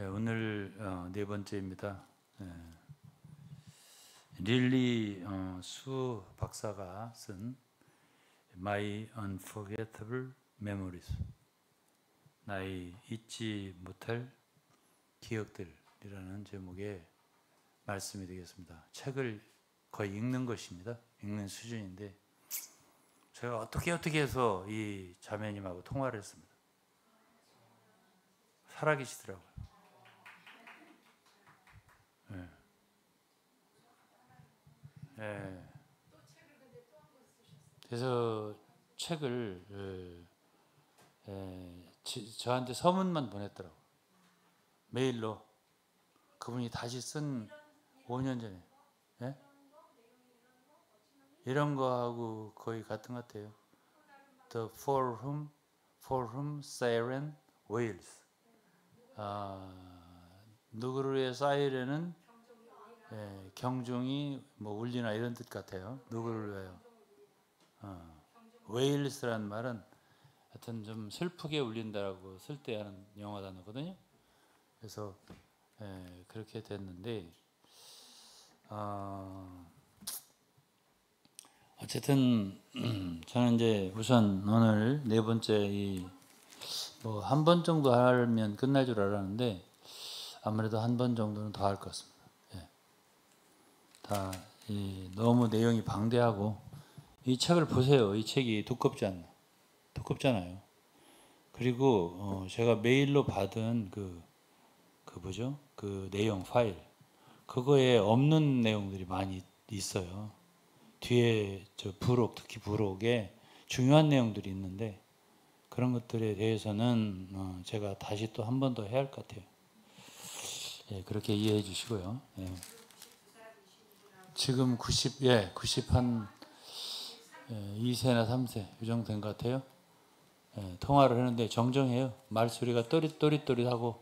오늘 네 번째입니다. 릴리 수 박사가 쓴 My Unforgettable Memories, 나의 잊지 못할 기억들이라는 제목의 말씀이 되겠습니다. 책을 거의 읽는 것입니다. 읽는 수준인데 제가 어떻게 해서 이 자매님하고 통화를 했습니다. 살아계시더라고요. 그래서 책을 저한테 서문만 보냈더라고요. 메일로. 그분이 다시 쓴 5년 전에. 예? 이런 거하고 거의 같은 것 같아요. The for whom siren wails. 누구를 위해 사이렌은 경종이 뭐 울리나 이런 뜻 같아요. 누구를 위하여. wails라는 말은 하여튼 좀 슬프게 울린다라고 쓸 때 하는 영어 단어거든요. 그래서 그렇게 됐는데 어쨌든 저는 이제 우선 오늘 네 번째 뭐 한 번 정도 하면 끝날 줄 알았는데 아무래도 한 번 정도는 더 할 것 같습니다. 다 너무 내용이 방대하고 이 책을 보세요. 이 책이 두껍잖아요. 그리고 제가 메일로 받은 그 뭐죠? 그 내용 파일 그거에 없는 내용들이 많이 있어요. 뒤에 저 특히 부록에 중요한 내용들이 있는데 그런 것들에 대해서는 제가 다시 또 한 번 더 해야 할 것 같아요. 그렇게 이해해 주시고요. 지금 90 한 2세나 3세 이 정도 된 것 같아요. 통화를 하는데 정정해요. 말소리가 또릿또릿하고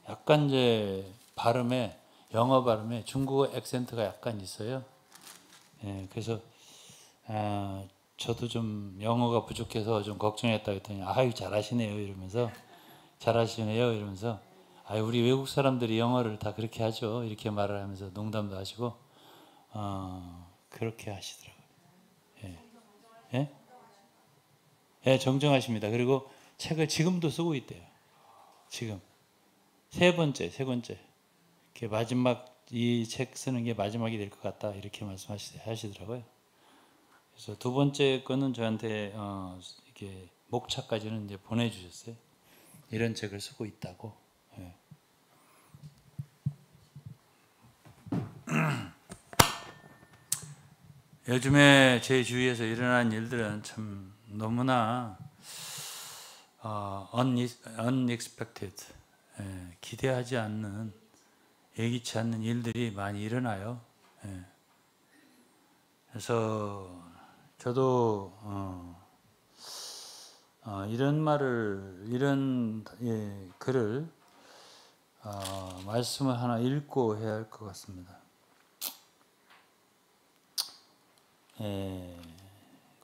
약간 이제 영어 발음에 중국어 액센트가 약간 있어요. 그래서 저도 좀 영어가 부족해서 좀 걱정했다 했더니 아유 잘하시네요 이러면서 우리 외국 사람들이 영어를 다 그렇게 하죠 이렇게 말을 하면서 농담도 하시고 그렇게 하시더라고요. 정정하십니다. 그리고 책을 지금도 쓰고 있대요. 지금 세 번째 마지막 이 책 쓰는 게 마지막이 될 것 같다 이렇게 말씀하시더라고요. 그래서 두 번째 거는 저한테 이렇게 목차까지는 이제 보내주셨어요. 이런 책을 쓰고 있다고. 요즘에 제 주위에서 일어난 일들은 참 너무나 unexpected, 기대하지 않는, 예기치 않는 일들이 많이 일어나요. 그래서 저도 이런 글을 말씀을 하나 읽고 해야 할 것 같습니다.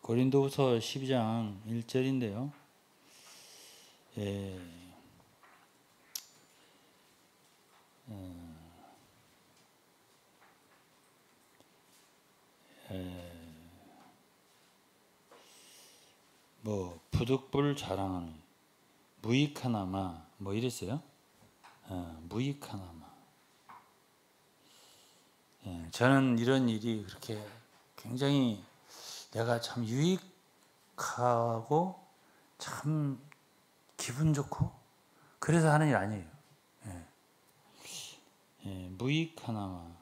고린도후서 12장 1절인데요. 뭐 부득불 자랑하는 무익하나마 뭐 이랬어요. 무익하나마. 저는 이런 일이 그렇게 굉장히 내가 참 유익하고 참 기분 좋고 그래서 하는 일 아니에요. 무익하나마.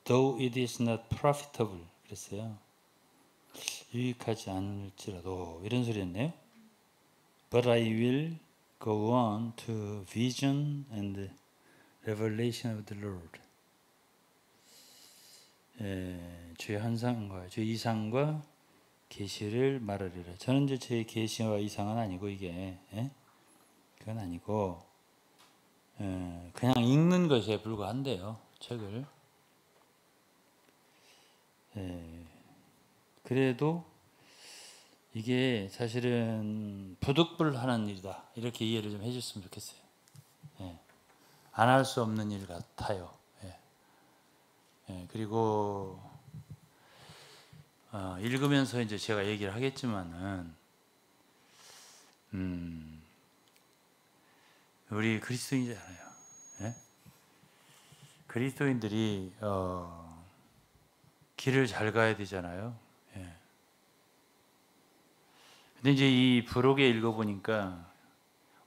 though it is not profitable 그랬어요. 유익하지 않을지라도 이런 소리였네요. But I will go on to vision and revelation of the Lord. 주의 환상과 주의 이상과 계시를 말하리라. 저는 이제 제 계시와 이상은 아니고 이게 그건 아니고 그냥 읽는 것에 불과한데요. 책을. 그래도 이게 사실은 부득불하는 일이다. 이렇게 이해를 좀 해줬으면 좋겠어요. 예. 안 할 수 없는 일 같아요. 예. 예. 그리고 읽으면서 이제 제가 얘기를 하겠지만은 우리 그리스도인이잖아요. 예? 그리스도인들이 길을 잘 가야 되잖아요. 예. 근데 이제 이 부록에 읽어보니까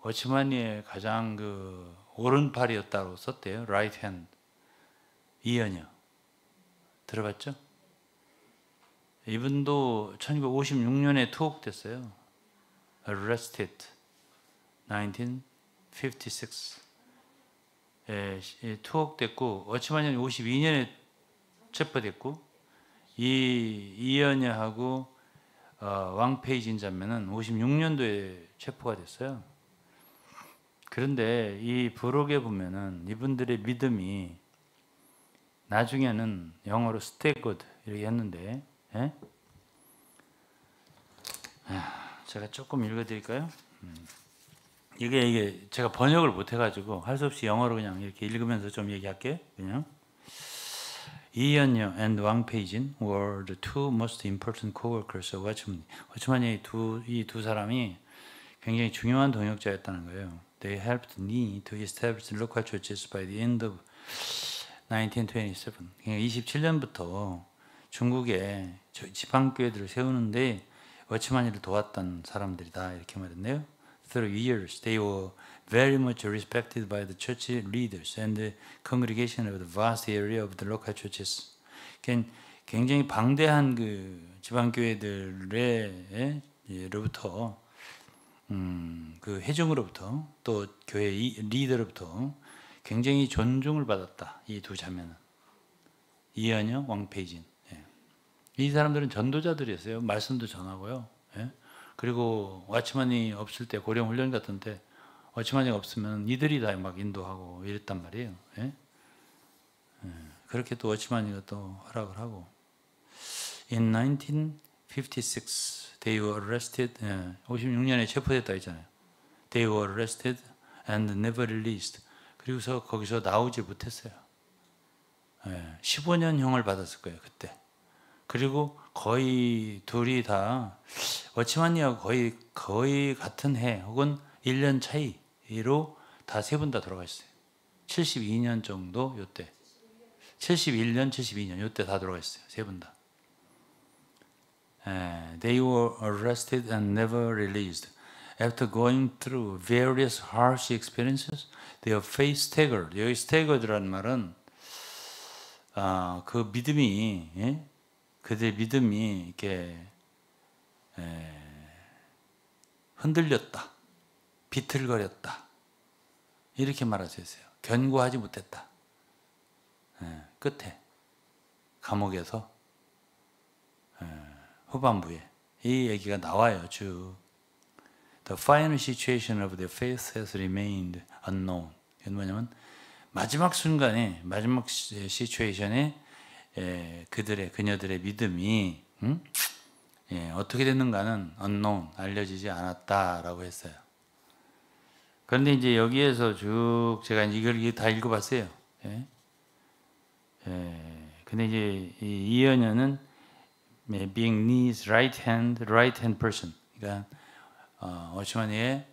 워치만니의 가장 그 오른팔이었다고 썼대요. right hand. 이연여. 들어봤죠? 이분도 1956년에 투옥됐어요. arrested 1956. 예, 투옥됐고 워치만이 52년에 체포됐고 이연여하고 왕페이진 자매는 56년도에 체포가 됐어요. 그런데 이 부록에 보면은 이분들의 믿음이 나중에는 영어로 스테이거드 이렇게 했는데, 예? 제가 조금 읽어드릴까요? 이게 제가 번역을 못 해가지고 할 수 없이 영어로 그냥 이렇게 읽으면서 좀 얘기할게요. 그냥 이연여 and 왕 페이진 were the two most important co-workers of 워치만. 워치만이 이 두 사람이 굉장히 중요한 동역자였다는 거예요. They helped me to establish local churches by the end of 1927. 그러니까 27년부터 중국에 지방교회들을 세우는데 워치만이를 도왔던 사람들이다 이렇게 말했네요. Through years, they were very much respected by the church leaders and the congregation of the vast area of the local churches. 굉장히 방대한 그 지방교회들로부터 그 회중으로부터 또 교회 리더로부터 굉장히 존중을 받았다. 이 두 자매는 이연여, 왕페이진. 예. 이 사람들은 전도자들이었어요. 말씀도 전하고요. 예. 그리고 와치만이 없을 때 고령 훈련 같은 때 워치만이 없으면 이들이 다 막 인도하고 이랬단 말이에요. 예? 예. 그렇게 또 워치만이가 또 허락을 하고 In 1956 they were arrested. 56년에 체포됐다 했잖아요. They were arrested and never released. 그리고서 거기서 나오지 못했어요. 15년형을 받았을 거예요. 그때. 그리고 거의 둘이 다 워치만이하고 거의 같은 해 혹은 1년 차이로 다 세 분 다 돌아가셨어요. 72년 정도 요때. 71년, 72년 요때 다 돌아가셨어요. 세 분 다. They were arrested and never released. After going through various harsh experiences, their faith staggered. 여기 staggered라는 말은 그 믿음이 그들의 믿음이 이렇게 흔들렸다, 비틀거렸다 이렇게 말할 수 있어요. 견고하지 못했다. 끝에 감옥에서 후반부에 이 얘기가 나와요. 쭉 The final situation of their faith has remained unknown. 이건 뭐냐면 마지막 순간에 마지막 시츄에이션에 그녀들의 믿음이 어떻게 됐는가는 unknown, 알려지지 않았다라고 했어요. 그런데 이제 여기에서 쭉 제가 이걸 다 읽어봤어요. 근데 이제 이연여는 being Lee's right hand person, 그러니까 워치만의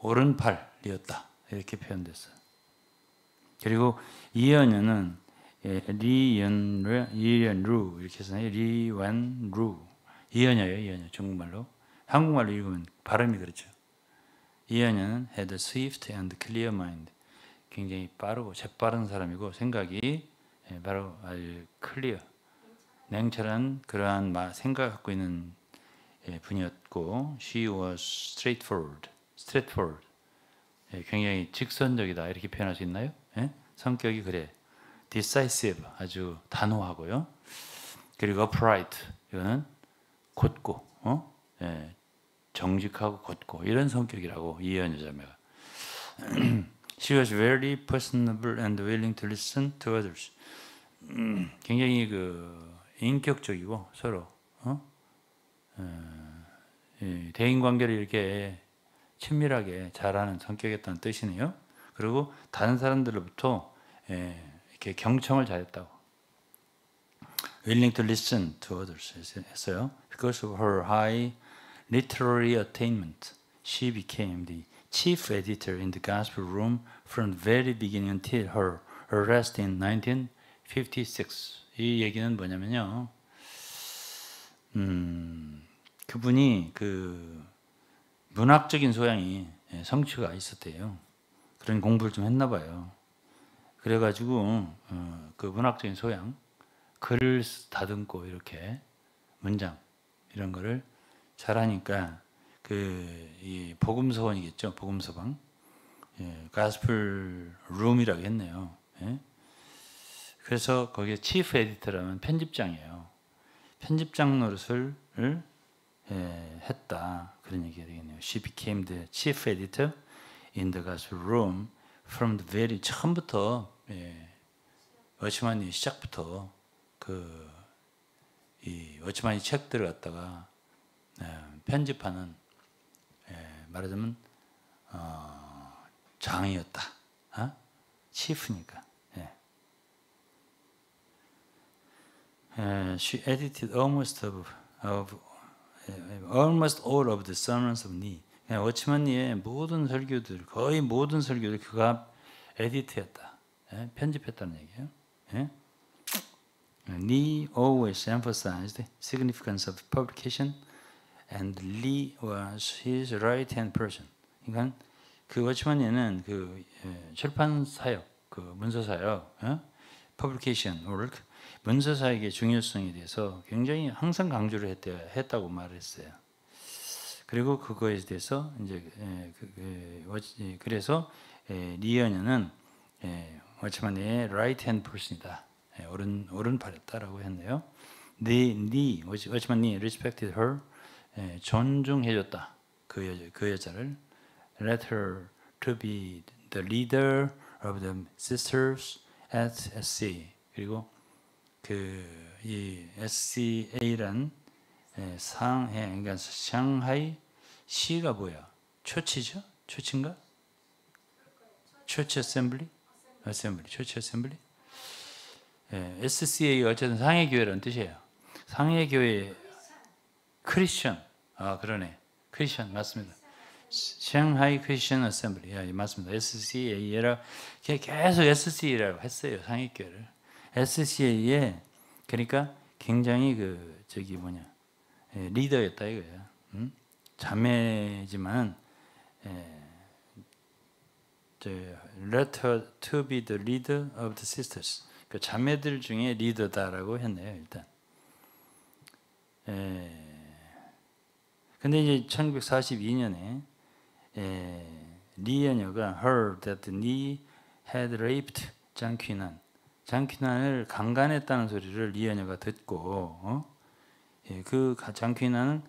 오른팔이었다 이렇게 표현됐어요. 그리고 이연여는 리연루 이렇게 해서요. 리완루 이연여예요. 이연여 중국말로. 한국말로 읽으면 발음이 그렇죠. 이연여는 had a swift and clear mind. 굉장히 빠르고 재빠른 사람이고 생각이 바로 아주 클리어, 냉철한 그러한 생각을 갖고 있는 분이었고, she was straightforward. 굉장히 직선적이다 이렇게 표현할 수 있나요? 성격이 그래. decisive 아주 단호하고요. 그리고 upright 이거는 곧고, 정직하고 곧고 이런 성격이라고 이해한 자매가. She was very personable and willing to listen to others. 굉장히 그 인격적이고 서로 대인 관계를 이렇게 친밀하게 잘하는 성격이었다는 뜻이네요. 그리고 다른 사람들로부터 이렇게 경청을 잘했다고. Willing to listen to others 했어요. Because of her high literary attainment, she became the chief editor in the Gospel Room from the very beginning until her arrest in 1956. 이 얘기는 뭐냐면요. 그분이 그 문학적인 소양이 성취가 있었대요. 그런 공부를 좀 했나 봐요. 그래가지고 그 문학적인 소양, 글을 다듬고 이렇게 문장 이런 거를 잘하니까 이 복음서원이겠죠. 복음서방, 가스펠 룸이라고 했네요. 예? 그래서 거기에 치프 에디터라면 편집장이에요. 편집장 노릇을 했다. 그런 얘기가 되겠네요. She became the chief editor in the gospel room from the very 처음부터 워치만이 시작부터 이 워치만이 책들을 갖다가 편집하는 말하자면 장이었다. 치프니까. She edited almost all of the sermons of Nee. 워치만니의 모든 설교들, 거의 모든 설교들 그가 에디트했다, 편집했다는 얘기예요. Nee always emphasized significance of publication, and Lee was his right-hand person. 그러니까 그 워치만니는 그 출판 사역, 그 문서 사역, publication work, 문서 사역의 중요성에 대해서 굉장히 항상 강조를 했다고 말했어요. 그리고 그거에 대해서 이제 그래서 리언은 워치만의 right hand person이다, 오른팔이었다라고 했네요. 워치만이 respected her, 존중해줬다 그 여자를. Let her to be the leader of the sisters at SC. 그리고 이 SCA란 그러니까 상하이 시가 뭐야? 초치죠? 초치인가? 초치 어셈블리? 초치 어셈블리? SCA 어쨌든 상해 교회라는 뜻이에요. 상해 교회 크리스천. 그러네. 크리스천 맞습니다. 상하이 크리스천 어셈블리. 맞습니다. SCA라 계속 SCA라고 했어요. 상해 교회를. SCA에 그러니까 굉장히 리더였다 이거야. 자매지만 let her to be the leader of the sisters. 그 자매들 중에 리더다라고 했네요. 일단. 근데 이제 1942년에 리에녀가 heard that Nee had raped 장퀴난. 장퀴난을 강간했다는 소리를 리에녀가 듣고 그 장퀴난은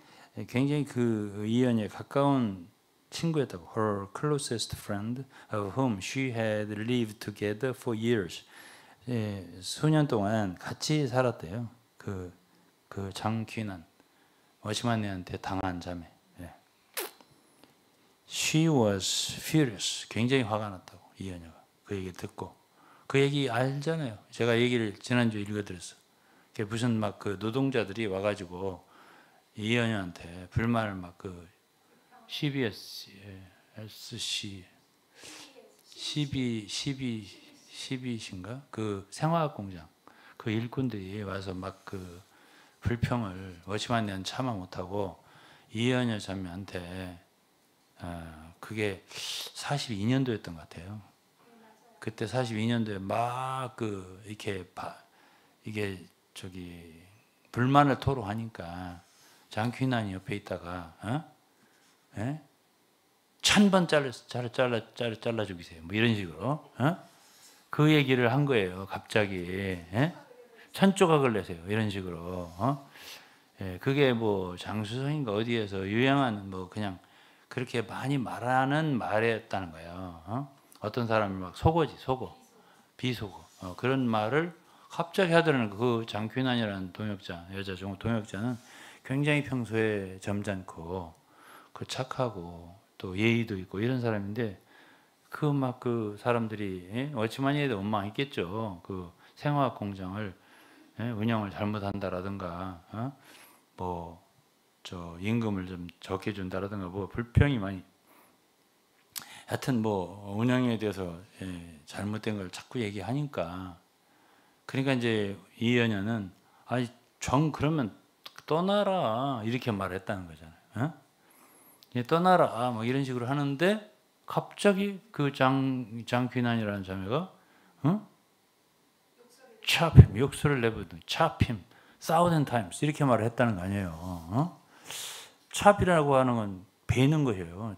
굉장히 그 이언의 가까운 친구였다고. Her closest friend, of whom she had lived together for years. 수년 동안 같이 살았대요. 그 장퀴난, 워치만네한테 당한 자매. She was furious. 굉장히 화가 났다고 이언녀가 그 얘기 듣고. 그 얘기 알잖아요. 제가 얘기를 지난주에 읽어드렸어. 무슨 막 그 노동자들이 와가지고 이현영한테 불만을 막 CBC인가 그 생화학 공장 그 일꾼들이 와서 막 그 불평을 워치만네는 참아 못하고 이현영 자매한테 그게 42년도였던 것 같아요. 그때 42년도에 막 이게 불만을 토로하니까 장퀴난이 옆에 있다가 1000번 잘라 죽이세요. 뭐 이런 식으로 그 얘기를 한 거예요. 갑자기 1000조각을 내세요. 이런 식으로 그게 뭐 장수성인가 어디에서 유행하는 뭐 그냥 그렇게 많이 말하는 말이었다는 거예요. 어떤 사람이 막 속어, 비속어 그런 말을 갑자기 하더라는 그 장퀴난이라는 동역자, 여자 동역자는 굉장히 평소에 점잖고 그 착하고 또 예의도 있고 이런 사람인데 그 사람들이 워치만이에 대해 원망했겠죠. 그 생화학 공장을 운영을 잘못한다라든가 저 임금을 좀 적게 준다라든가 불평이 많이 하여튼 운영에 대해서 잘못된 걸 자꾸 얘기하니까 그러니까 이제 이연녀는 아니 그러면 떠나라 이렇게 말했다는 거잖아요. 떠나라 뭐 이런 식으로 하는데 갑자기 그 장귀난이라는 자매가 차핌 욕설을 내보더니 차핌 thousand times 이렇게 말을 했다는 거 아니에요. 차비라고 하는 건 베는 거예요.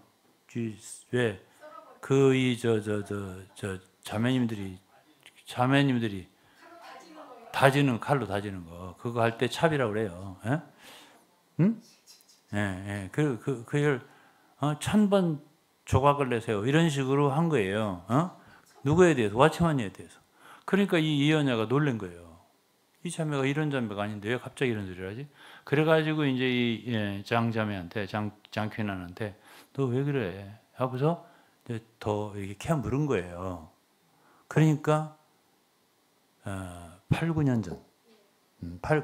왜 저 자매님들이 다지는 칼로 다지는 거 그거 할 때 차비라고 그래요. 응? 그걸 1000번 조각을 내세요. 이런 식으로 한 거예요. 누구에 대해서? 와치만이에 대해서. 그러니까 이 이연녀가 놀란 거예요. 이 자매가 이런 자매가 아닌데 왜 갑자기 이런 소리를 하지? 그래가지고 이제 이 장자매한테 장쾌난한테 너 왜 그래? 하고서 이제 더 이렇게 캐 물은 거예요. 그러니까 8, 9년 전,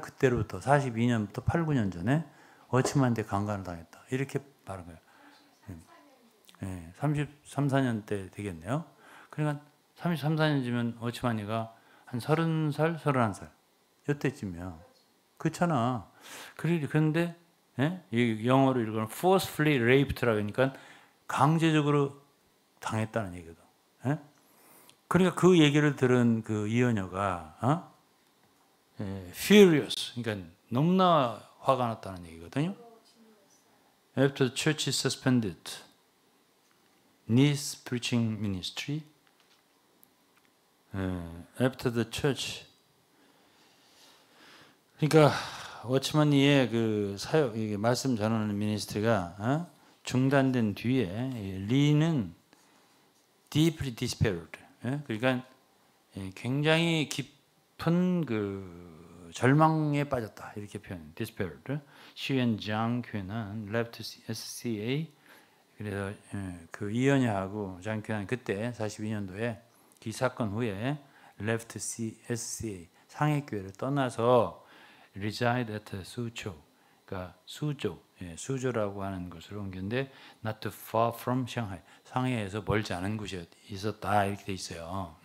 그때로부터 42년부터 8, 9년 전에 워치만한테 강간을 당했다. 이렇게 말한 거예요. 33, 4년 때 되겠네요. 그러니까 33, 4년이면 워치만이가 한 30살, 31살 이때쯤이야. 그렇잖아. 그런데 이 영어로 읽으면 forcefully raped라고 하니까 강제적으로 당했다는 얘기거든. 그러니까 그 얘기를 들은 그 이연녀가 furious, 그러니까 너무나 화가 났다는 얘기거든요. After the church is suspended, Niece preaching ministry. After the church. 그러니까 워치만이의 그 사역, 이게 말씀 전하는 미니스트리가 중단된 뒤에 리는 deeply despaired. 그러니까 굉장히 깊은 그 절망에 빠졌다 이렇게 표현. despaired. She and Jiang Quenan left SCA. 그래서 그 이연녀하고 장쾌난 그때 42년도에 이 사건 후에 left SCA 상해교회를 떠나서 reside at 수조, 그러니까 수조라고 하는 곳으로 옮겼는데 not too far from Shanghai, 상해에서 멀지 않은 곳이 있었다 이렇게 돼 있어요.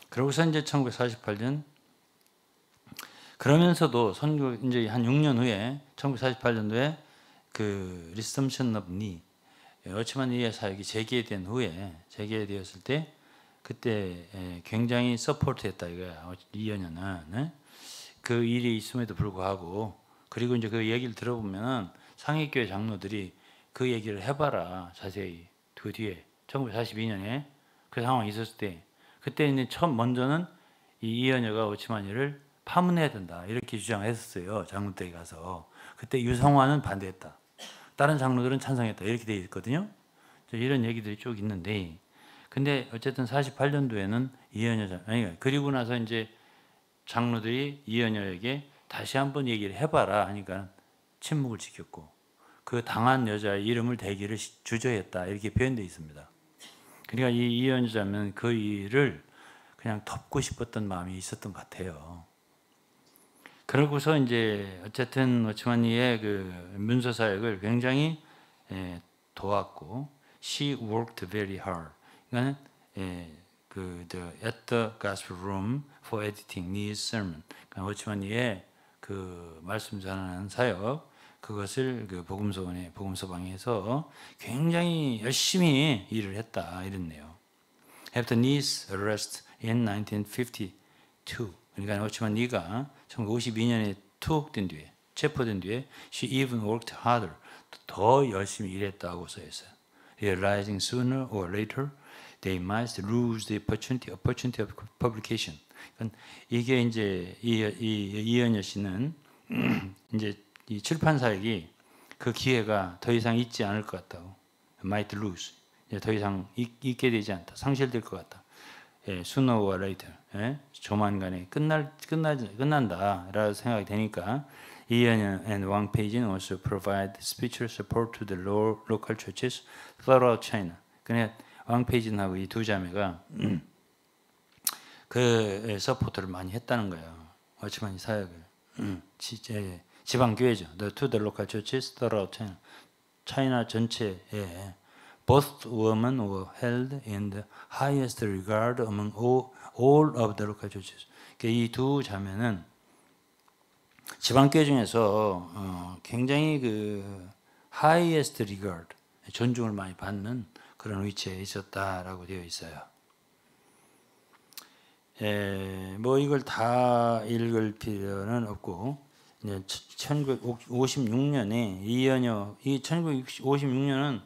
그러고서 이제 1948년 그러면서도 선교 이제 한 6년 후에 1948년도에 그 Resumption of Knee 워치만이의 사역이 재개된 후에 재개되었을 때 그때 굉장히 서포트했다 이거야. 이연녀는 그 일이 있음에도 불구하고 그리고 이제 그 얘기를 들어보면 상해교회 장로들이 그 얘기를 해봐라 자세히 그 뒤에 1942년에 그 상황이 있었을 때 그때 이제 먼저는 이 이연녀가 워치만이를 파문해야 된다 이렇게 주장했었어요. 장로댁에 가서 그때 유성화는 반대했다. 다른 장로들은 찬성했다 이렇게 되어 있거든요. 이런 얘기들이 쭉 있는데 근데 어쨌든 48년도에는 이연녀 그리고 나서 이제 장로들이 이연녀에게 다시 한번 얘기를 해봐라 하니까 침묵을 지켰고 그 당한 여자의 이름을 대기를 주저했다 이렇게 표현되어 있습니다. 그러니까 이 이연녀자면 그 일을 그냥 덮고 싶었던 마음이 있었던 것 같아요. 그러고서 이제 어쨌든 워치만이의 그 문서 사역을 굉장히 도왔고, she worked very hard. 그러니까 at the gospel room for editing Lee's sermon. 그러니까 워치만이의 그 말씀 전하는 사역 그것을 그 복음서방에서 굉장히 열심히 일을 했다 이랬네요. After Lee's arrest in 1952. 그러니까 워치만 리가 1952년에 투옥된 뒤에 체포된 뒤에 she even worked harder 더 열심히 일했다고 써 있어요. Realizing sooner or later they might lose the opportunity of publication. 그러니까 이게 이제 이연녀 씨는 이제 이 출판 사역이 그 기회가 더 이상 있지 않을 것 같다고. might lose. 이제 더 이상 있게 되지 않다. 상실될 것 같다. sooner or later. 조만간에 끝난다라고 생각이 되니까 이현영 and Wang Peijin also provide spiritual support to the local churches throughout China. 그러니까 왕 페이진하고 이 두 자매가 그 서포트를 많이 했다는 거예요. 워치마니 사역을. 지방 교회죠. To the local churches throughout China. 차이나 전체에 both women were held in the highest regard among all of the local churches. 이 두 자매는 지방 교회 중에서 굉장히 그 highest regard, 존중을 많이 받는 그런 위치에 있었다라고 되어 있어요. 뭐 이걸 다 읽을 필요는 없고, 이제 1956년에 이연여, 이 1956년은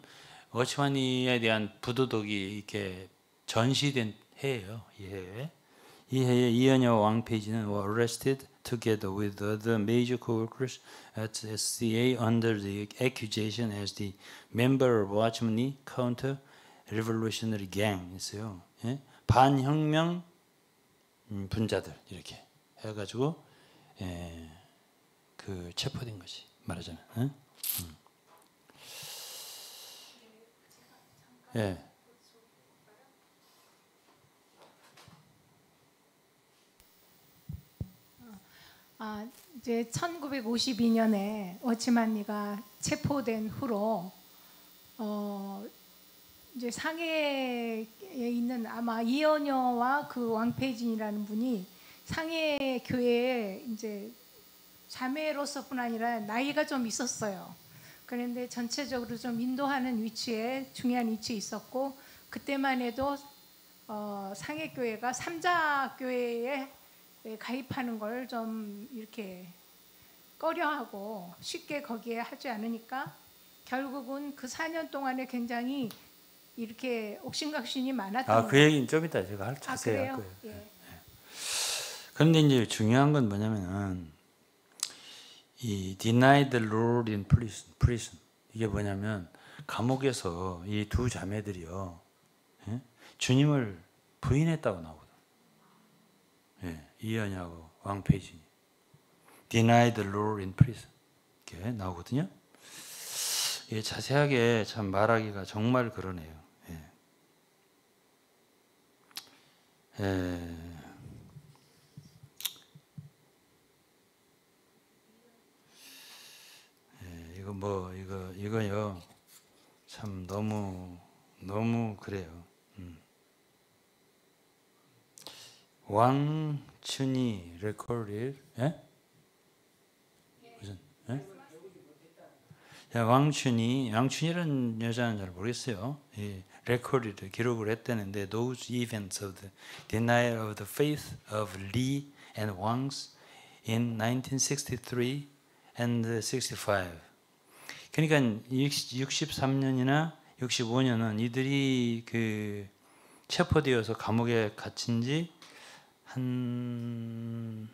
워치마니에 대한 부도덕이 이렇게 전시된 해예요. 이 해에 이연여 왕 페이지는 were arrested together with other major co-workers at SCA under the accusation as the member of Watchmani Counter Revolutionary Gang 있어요. 예? 반혁명 분자들 이렇게 해가지고 그 체포된 것이 말하자면. 예. 이제 1952년에 워치만니가 체포된 후로 이제 상해에 있는 아마 이연여와 그 왕페이진이라는 분이 상해 교회에 이제 자매로서뿐 아니라 나이가 좀 있었어요. 그런데 전체적으로 좀 인도하는 위치에 중요한 위치에 있었고, 그때만 해도 상해 교회가 삼자 교회에 가입하는 걸 좀 이렇게 꺼려하고 쉽게 거기에 하지 않으니까 결국은 그 4년 동안에 굉장히 이렇게 옥신각신이 많았던 그 얘기는 좀 이따 제가 자세히 할 거예요. 예. 그런데 이제 중요한 건 뭐냐면은 이 denied the Lord in prison 이게 뭐냐면 감옥에서 이 두 자매들이요, 예? 주님을 부인했다고 나오거든. 예, 이현야하고 왕페이진이 denied the Lord in prison 이렇게 나오거든요. 예, 자세하게 참 말하기가 정말 그러네요. 이거요 참 너무 그래요. 왕춘이 레코드, 무슨? 왕춘이라는 여자는 잘 모르겠어요. 레코드를 기록을 했다는데 those events of the denial of the faith of Li and Wangs in 1963 and 65. 그러니까 63년이나 65년은 이들이 그 체포되어서 감옥에 갇힌 지 한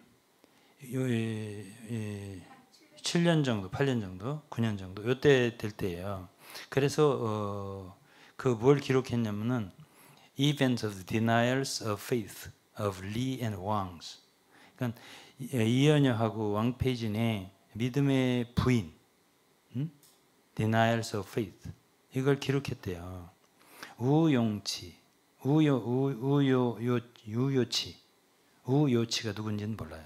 7년 정도, 8년 정도, 9년 정도 요때 될 때예요. 그래서 그 뭘 기록했냐면은 Events of the Denials of Faith of Li and Wangs. 그러니까 이연여하고 왕페이진의 믿음의 부인, Denials of Faith 이걸 기록했대요. 우요치가 누군지는 몰라요.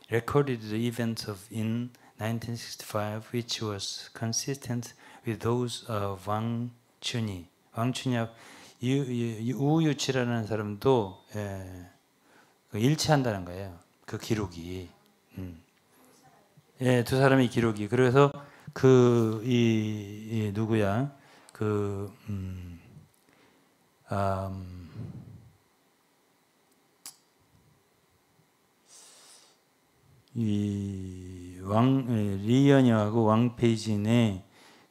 Recorded the events of in 1965, which was consistent with those of 왕춘이. 우요치라는 사람도 일치한다는 거예요. 그 기록이. 예, 두 사람의 기록이. 그래서 누구야? 리연여하고 왕페이진의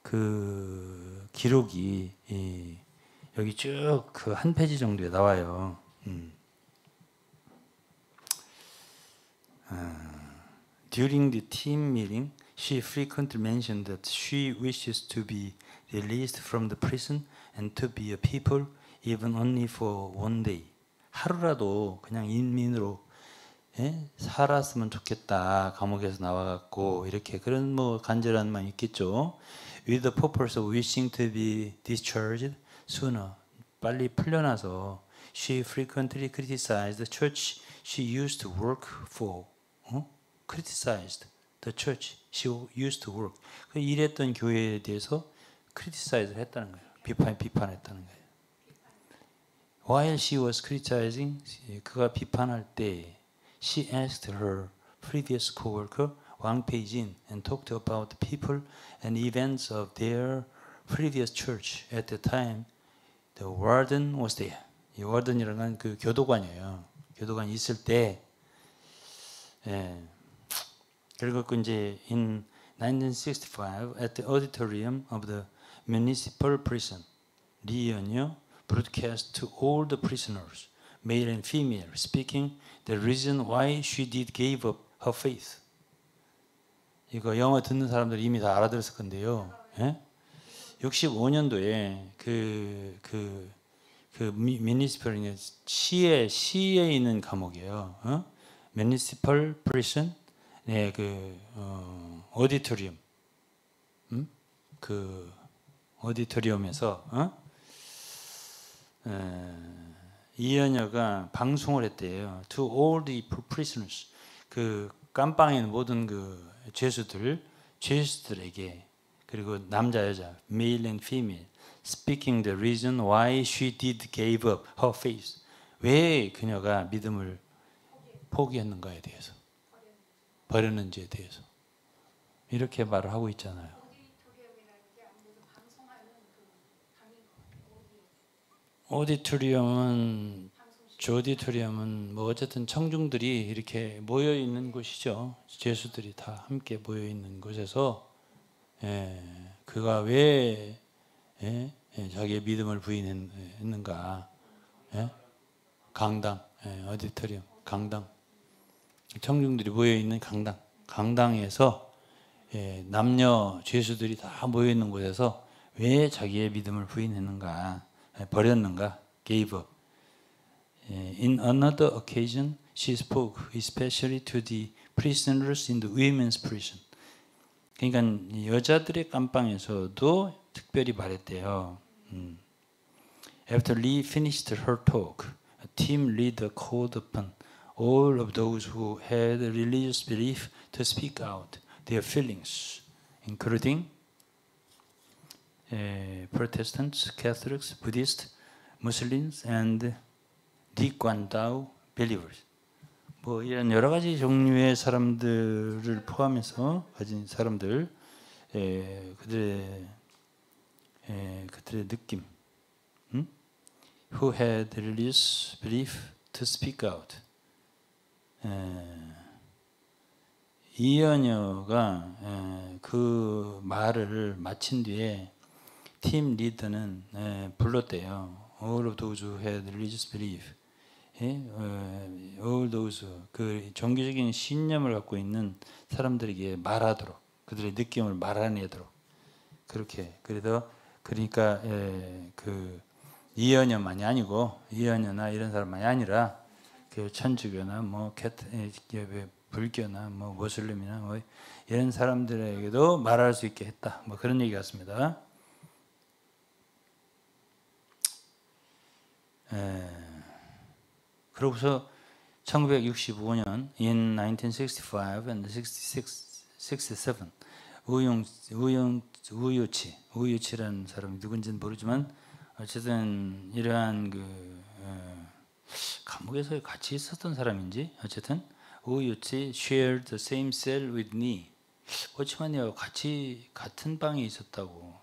그 기록이 여기 쭉 그 한 페이지 정도에 나와요. During the team meeting, she frequently mentioned that she wishes to be released from the prison and to be a people, even only for one day. 하루라도 그냥 인민으로 살았으면 좋겠다. 감옥에서 나와갖고 이렇게 그런 뭐 간절한 마음이 있겠죠. With the purpose of wishing to be discharged sooner. 빨리 풀려나서 she frequently criticized the church she used to work for. criticized the church she used to work. 그 일했던 교회에 대해서 criticize를 했다는 거예요. 비판했다는 거예요. While she was criticizing, 그가 비판할 때 she asked her previous co-worker Wang Peijin and talked about the people and events of their previous church. At the time, the warden was there. 이 warden이라는 건 그 교도관이에요. 교도관이 있을 때, 그리고 그 이제 in 1965 at the auditorium of the municipal prison, 리연이요 broadcast to all the prisoners, male and female, speaking the reason why she did gave up her faith. 이거 영어 듣는 사람들이 이미 다 알아들었을 건데요. 65년도에 그 municipal 시에 있는 감옥이에요. municipal prison, auditorium, 그 오디토리움에서 이연여가 방송을 했대요. To all the prisoners, 그 감방에 있는 모든 그 죄수들에게, 그리고 남자 여자, male and female, speaking the reason why she did gave up her faith. 왜 그녀가 믿음을 포기했는가에 대해서, 버렸는지에 대해서 이렇게 말을 하고 있잖아요. 조디토리움은 뭐 어쨌든 청중들이 이렇게 모여 있는 곳이죠. 죄수들이 다 함께 모여 있는 곳에서 그가 왜 자기의 믿음을 부인했는가? 강당, 오디토리움, 강당. 청중들이 모여 있는 강당에서 남녀 죄수들이 다 모여 있는 곳에서 왜 자기의 믿음을 부인했는가? 버렸는가? gave up. In another occasion, she spoke especially to the prisoners in the women's prison. 그러니까 여자들의 감방에서도 특별히 말했대요. After Lee finished her talk, a team leader called upon all of those who had religious belief to speak out their feelings, including Protestants, Catholics, Buddhists, Muslims, and Daequan believers. 뭐 이런 여러 가지 종류의 사람들을 포함해서 가진 사람들, 그들의 느낌, who had religious belief to speak out. 이연여가 그 말을 마친 뒤에 팀 리더는 불렀대요. All of those who had religious belief, all those 그 종교적인 신념을 갖고 있는 사람들에게 말하도록, 그들의 느낌을 말해내도록 그렇게. 그러니까 그 이연여만이 아니고, 이연여나 이런 사람만이 아니라 그 천주교나 뭐 불교나 뭐 모슬림이나 뭐 이런 사람들에게도 말할 수 있게 했다. 뭐 그런 얘기 같습니다. 그러고서 1965년 in 1965 and 67 우유치라는 사람이 누군지는 모르지만 어쨌든 이러한 감옥에서 같이 있었던 사람인지 어쨌든 우유치 shared the same cell with me. 그렇지만요, 같은 방에 있었다고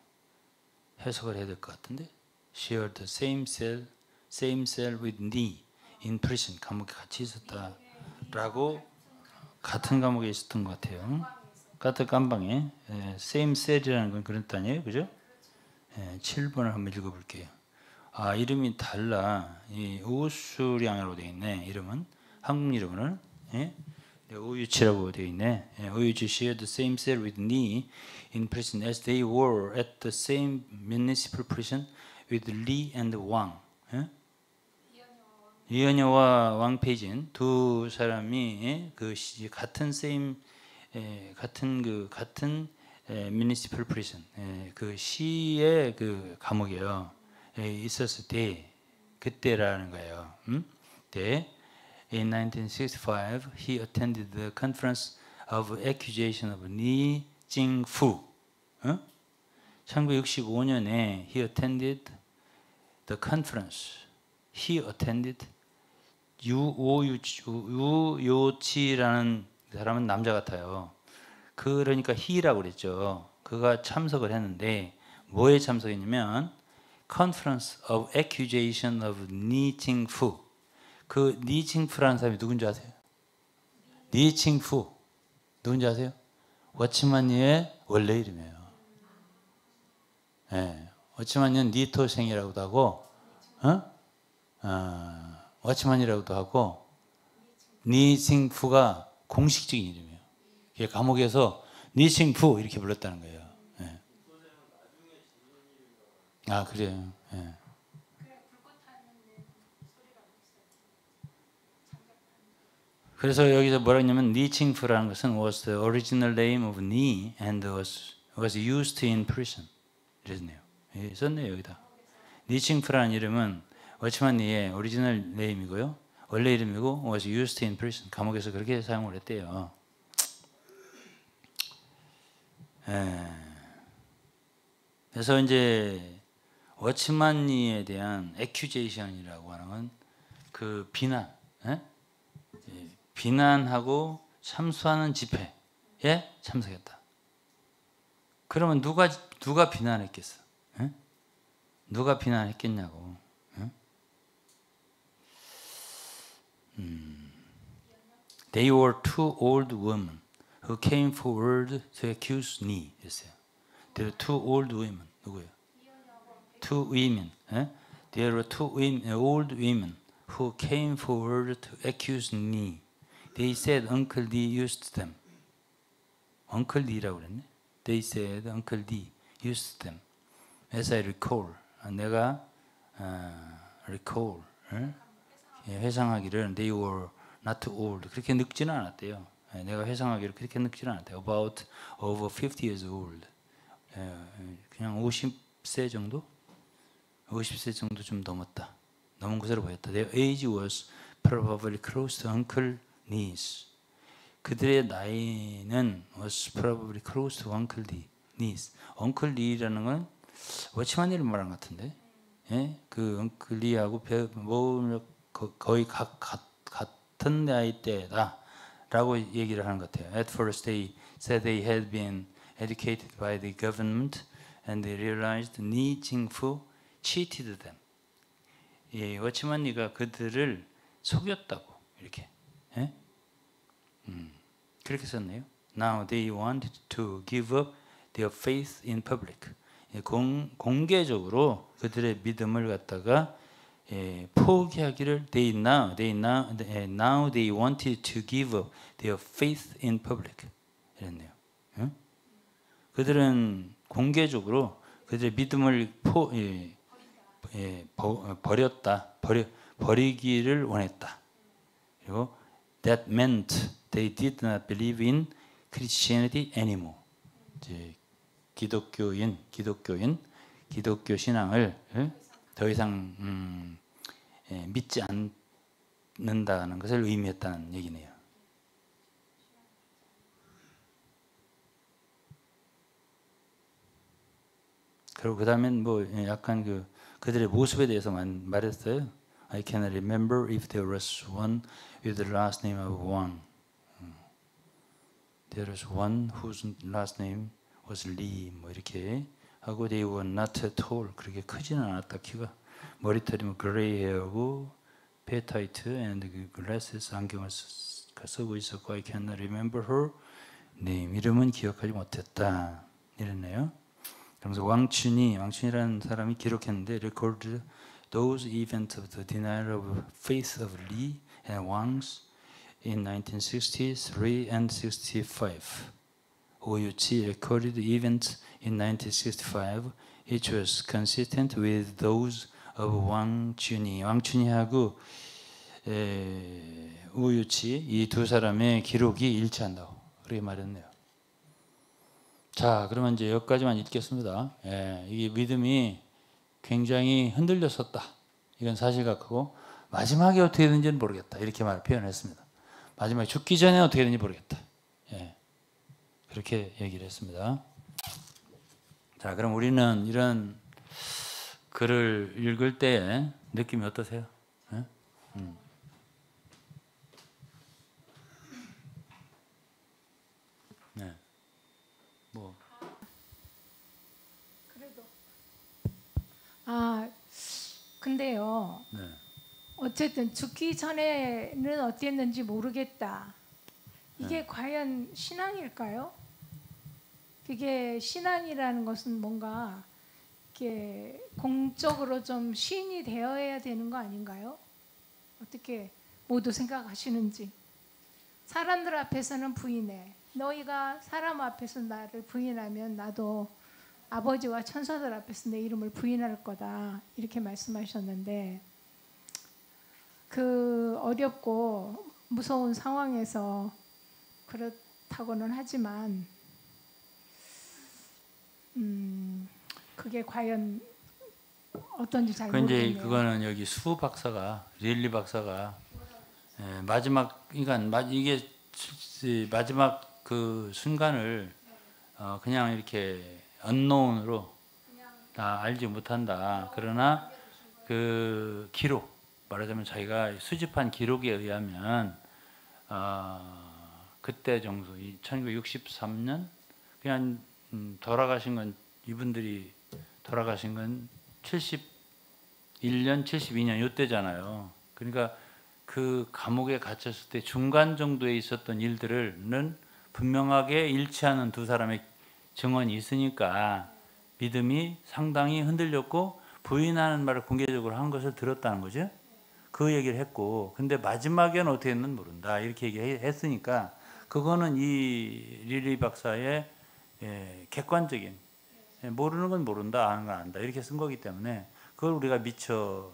해석을 해야 될 것 같은데, shared the same cell with me in prison. 감옥에 같이 있었다라고, 같은 감옥에 있었던 것 같아요. 같은 감방에. same cell이라는 건 그런 뜻이에요, 그죠? 7번을 한번 읽어볼게요. 아, 이름이 달라. 이 우수량으로 되어 있네. 이름은 한국 이름은 우유치라고 되어 있네. 우유치 shared the same cell with me in prison as they were at the same municipal prison with Lee and Wang. 이은여와 왕페이진 두 사람이 그 같은 municipal prison 그 시의 그 감옥이요 있었을 때 그때라는 거예요. 때 in 1965 he attended the conference of accusation of Ni Jingfu. 1965년에 he attended the conference. he attended 유요치라는 사람은 남자 같아요. 그러니까 he라고 그랬죠. 그가 참석을 했는데 뭐에 참석했냐면 Conference of Accusation of Ni Jingfu. 그 니칭푸라는 사람이 누군지 아세요? 니칭푸 누군지 아세요? 워치만니의 원래 이름이에요. 네. 워치만니는 니토생이라고도 하고 워치만이라고도 하고 니칭푸가 공식적인 이름이에요. 감옥에서 니칭푸 이렇게 불렀다는 거예요. 네. 아 그래요. 네. 그래서 여기서 뭐라 했냐면 니칭푸라는 것은 was the original name of Ni and was used in prison. 이랬네요. 예, 썼네요 여기다. 니칭푸라는 이름은 워치만 니의 오리지널 네임이고요. 원래 이름이고 was used in prison. 감옥에서 그렇게 사용을 했대요. 그래서 이제 워치만 니에 대한 accusation이라고 하는 건 그 비난, 비난하고 참수하는 집회에 참석했다. 그러면 누가 비난했겠어? 누가 비난했겠냐고. They were two old women who came forward to accuse Ni. 했어요. There were two old women. 누구예요? Two women. There were two old women who came forward to accuse Ni. They said Uncle Lee used them. Uncle Lee라고 그랬네. They said Uncle Lee used them. As I recall. 내가 recall. 회상하기를 they were not too old. 그렇게 늙지는 않았대요. 내가 회상하기를 그렇게 늙지는 않았대요. About over 50 years old. 그냥 50세 정도? 50세 정도 좀 넘었다. 넘은 것으로 보였다. Their age was probably close to Uncle Lee's. 그들의 나이는 was probably close to Uncle Lee's. Uncle Lee라는 건 워치만이를 말하는 것 같은데. 예? 그 Uncle Lee하고 거의 같은 나이대다라고 얘기를 하는 것 같아요. At first they said they had been educated by the government and they realized Ni Jingfu cheated them. 예, 워치만니가 그들을 속였다고 이렇게. 예? 그렇게 썼네요. Now they wanted to give up their faith in public. 예, 공개적으로 그들의 믿음을 갖다가 포기하기를 now they wanted to give up their faith in public. 이랬네요. 응? 그들은 공개적으로 그들의 믿음을 버리기를 원했다. 그리고 that meant they did not believe in Christianity anymore. 이제 기독교 신앙을 더 이상 믿지 않는다는 것을 의미했다는 얘기네요. 그리고 그 다음엔 뭐 약간 그들의 모습에 대해서만 말했어요. I cannot remember if there was one with the last name of Wang. There was one whose last name was Lee. 뭐 이렇게 하고 they were not tall. 그렇게 크지는 않았다. 키가. 머리털이 뭐 그레이 헤어고 페타이트 and glasses 안경을 쓰고 있었고 I cannot remember her name. 이름은 기억하지 못했다. 이랬네요. 그러면서 왕춘이라는 사람이 기록했는데 recorded those events of the denial of faith of Lee and Wang's in 1963 and 65. 오유치 recorded events in 1965 which was consistent with those of 왕춘이하고 우유치 이 두 사람의 기록이 일치한다고 그렇게 말했네요. 자, 그러면 이제 여기까지만 읽겠습니다. 이게 믿음이 굉장히 흔들렸었다. 이건 사실 같고 마지막에 어떻게 되는지는 모르겠다. 이렇게 표현했습니다. 마지막에 죽기 전에 어떻게 되는지 모르겠다. 그렇게 얘기를 했습니다. 자, 그럼 우리는 이런 글을 읽을 때 느낌이 어떠세요? 네. 뭐. 그래도 근데요. 네. 어쨌든 죽기 전에는 어땠는지 모르겠다. 이게 과연 신앙일까요? 그게 신앙이라는 것은 뭔가 이렇게 공적으로 좀 시인이 되어야 되는 거 아닌가요? 어떻게 모두 생각하시는지. 사람들 앞에서는 부인해. 너희가 사람 앞에서 나를 부인하면 나도 아버지와 천사들 앞에서 내 이름을 부인할 거다. 이렇게 말씀하셨는데 그 어렵고 무서운 상황에서 그렇다고는 하지만 그게 과연 어떤지 잘 모르겠네요. 그거는 여기 수 박사가 릴리 박사가 마지막 그러니까 이게 마지막 그 순간을 그냥 이렇게 언노운으로 다 알지 못한다. 그러나 그 기록 말하자면 자기가 수집한 기록에 의하면 그때 정도 1963년 그냥 돌아가신 건 이분들이 돌아가신 건 71년, 72년 이때잖아요. 그러니까 그 감옥에 갇혔을 때 중간 정도에 있었던 일들은 분명하게 일치하는 두 사람의 증언이 있으니까 믿음이 상당히 흔들렸고 부인하는 말을 공개적으로 한 것을 들었다는 거죠. 그 얘기를 했고, 근데 마지막에는 어떻게 했는지 모른다 이렇게 얘기했으니까 그거는 이 릴리 박사의 객관적인 모르는 건 모른다, 아는 건 안다 이렇게 쓴 거기 때문에 그걸 우리가 미처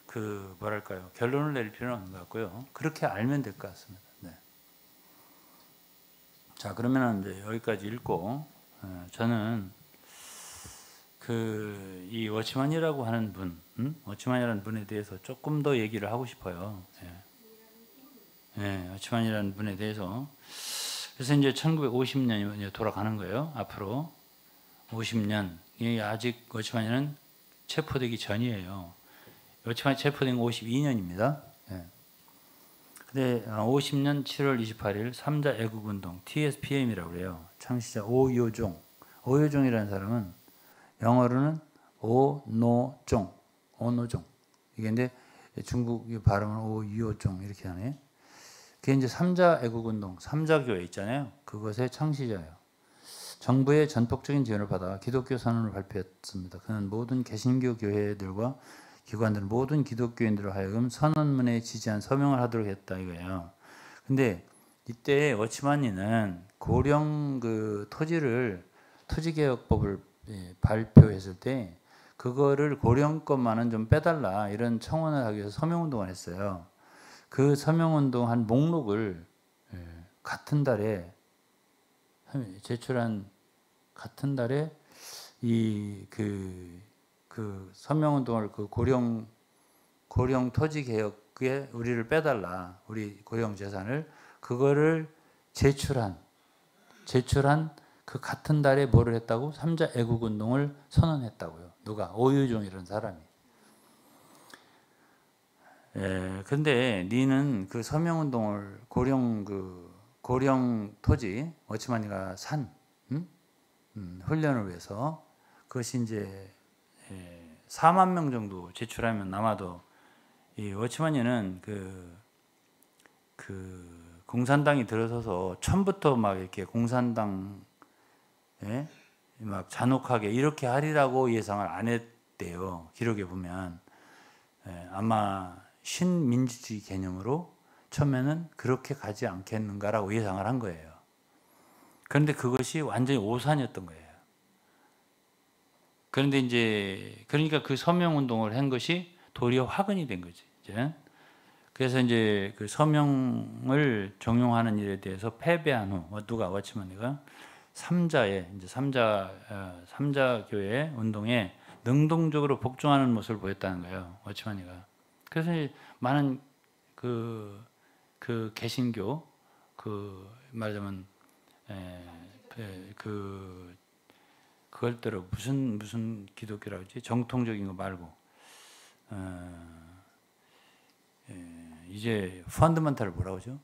그 뭐랄까요 결론을 내릴 필요는 없는 것 같고요. 그렇게 알면 될 것 같습니다. 네. 자, 그러면 이제 여기까지 읽고 저는 이 워치만이라고 하는 분, 워치만이라는 분에 대해서 조금 더 얘기를 하고 싶어요. 워치만이라는 분에 대해서. 그래서 이제 1950년이 돌아가는 거예요. 앞으로 50년. 이게 아직 워치만이는 체포되기 전이에요. 워치만이 체포된 건 52년입니다. 근데 50년 7월 28일 3자 애국운동 TSPM이라고 그래요. 창시자 오요종. 오요종이라는 사람은 영어로는 오노종. 이게 근데 중국 발음은 오유종 이렇게 하네. 그게 이제 3자 애국운동, 3자교회 있잖아요. 그것의 창시자예요. 정부의 전폭적인 지원을 받아 기독교 선언을 발표했습니다. 그는 모든 개신교 교회들과 기관들, 모든 기독교인들을 하여금 선언문에 지지한 서명을 하도록 했다 이거예요. 근데 이때 워치만니는 고령 그 토지개혁법을 발표했을 때 그거를 고령 것만은 좀 빼달라 이런 청원을 하기 위해서 서명운동을 했어요. 그 서명운동 한 목록을 같은 달에 제출한 같은 달에 그 서명운동을 그 고령 토지 개혁에 우리를 빼달라 우리 고령 재산을 그거를 제출한 그 같은 달에 뭐를 했다고? 3자 애국운동을 선언했다고요. 누가? 오유종이라는 사람이. 근데 니는 그 서명운동을 고령 토지 워치만이가 산 훈련을 위해서 그것이 이제 4만 명 정도 제출하면 아마도 이 워치만이는 그 공산당이 들어서서 처음부터 막 이렇게 공산당 막 잔혹하게 이렇게 하리라고 예상을 안 했대요. 기록에 보면 아마 신민주주의 개념으로 처음에는 그렇게 가지 않겠는가라고 예상을 한 거예요. 그런데 그것이 완전히 오산이었던 거예요. 그런데 이제 그러니까 그 서명운동을 한 것이 도리어 화근이 된 거지. 이제 그래서 이제 그 서명을 정용하는 일에 대해서 패배한 후 누가 워치마니가 삼자 교회 운동에 능동적으로 복종하는 모습을 보였다는 거예요. 워치마니가. 그래서 많은 그 개신교 말하자면 그걸 따라 무슨 기독교라고 하지? 정통적인 거 말고 이제 펀더멘탈 뭐라고 하죠?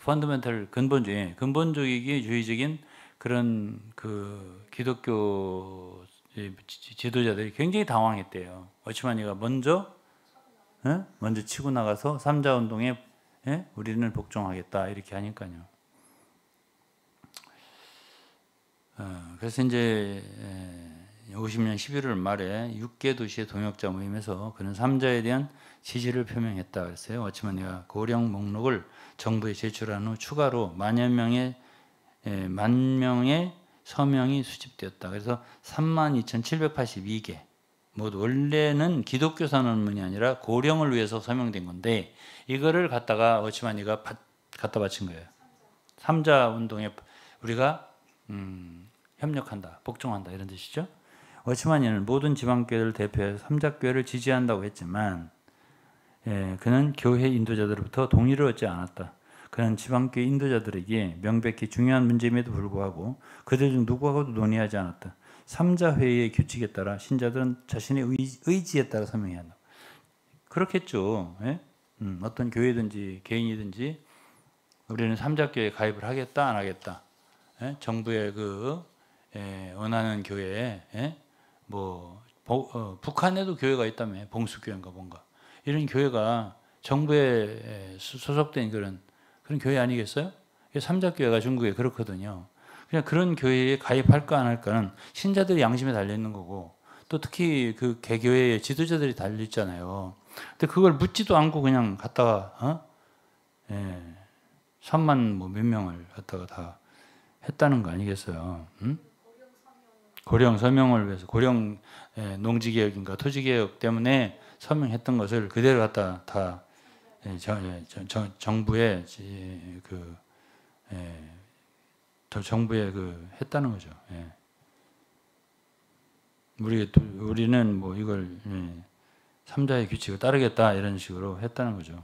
펀더멘탈 근본주의적인 그런 그 기독교 지도자들이 굉장히 당황했대요. 워치마니가 먼저 치고 나가서 삼자 운동에 우리는 복종하겠다 이렇게 하니까요. 그래서 이제 50년 11월 말에 6개 도시의 동역자 모임에서 그는 삼자에 대한 지지를 표명했다 그랬어요. 워치마니가 고령 목록을 정부에 제출한 후 추가로 만 명의 서명이 수집되었다. 그래서 32,782개. 모두 원래는 기독교 선언문이 아니라 고령을 위해서 서명된 건데 이거를 갖다가 워치마니가 갖다 바친 거예요. 삼자 운동에 우리가 협력한다, 복종한다 이런 뜻이죠. 워치마니는 모든 지방교회를 대표해서 삼자교회를 지지한다고 했지만 그는 교회 인도자들로부터 동의를 얻지 않았다. 그는 지방교회 인도자들에게 명백히 중요한 문제임에도 불구하고 그들 중 누구하고도 논의하지 않았다. 삼자회의의 규칙에 따라 신자들은 자신의 의지에 따라 서명해야 한다. 그렇겠죠. 어떤 교회든지 개인이든지 우리는 삼자교회에 가입을 하겠다 안 하겠다. 정부의 원하는 교회에 북한에도 교회가 있다며 봉수교회인가 뭔가 이런 교회가 정부에 소속된 그런 교회 아니겠어요? 삼자교회가 중국에 그렇거든요. 그냥 그런 교회에 가입할까 안 할까는 신자들의 양심에 달려 있는 거고 또 특히 그 개교회의 지도자들이 달려 있잖아요. 근데 그걸 묻지도 않고 그냥 갖다가 3만 몇 명을 갖다가 다 했다는 거 아니겠어요? 고령 서명을 위해서 고령 농지개혁인가 토지개혁 때문에 서명했던 것을 그대로 갖다 다 정부에 정부에 했다는 거죠. 우리는 뭐 이걸 삼자의 규칙을 따르겠다 이런 식으로 했다는 거죠.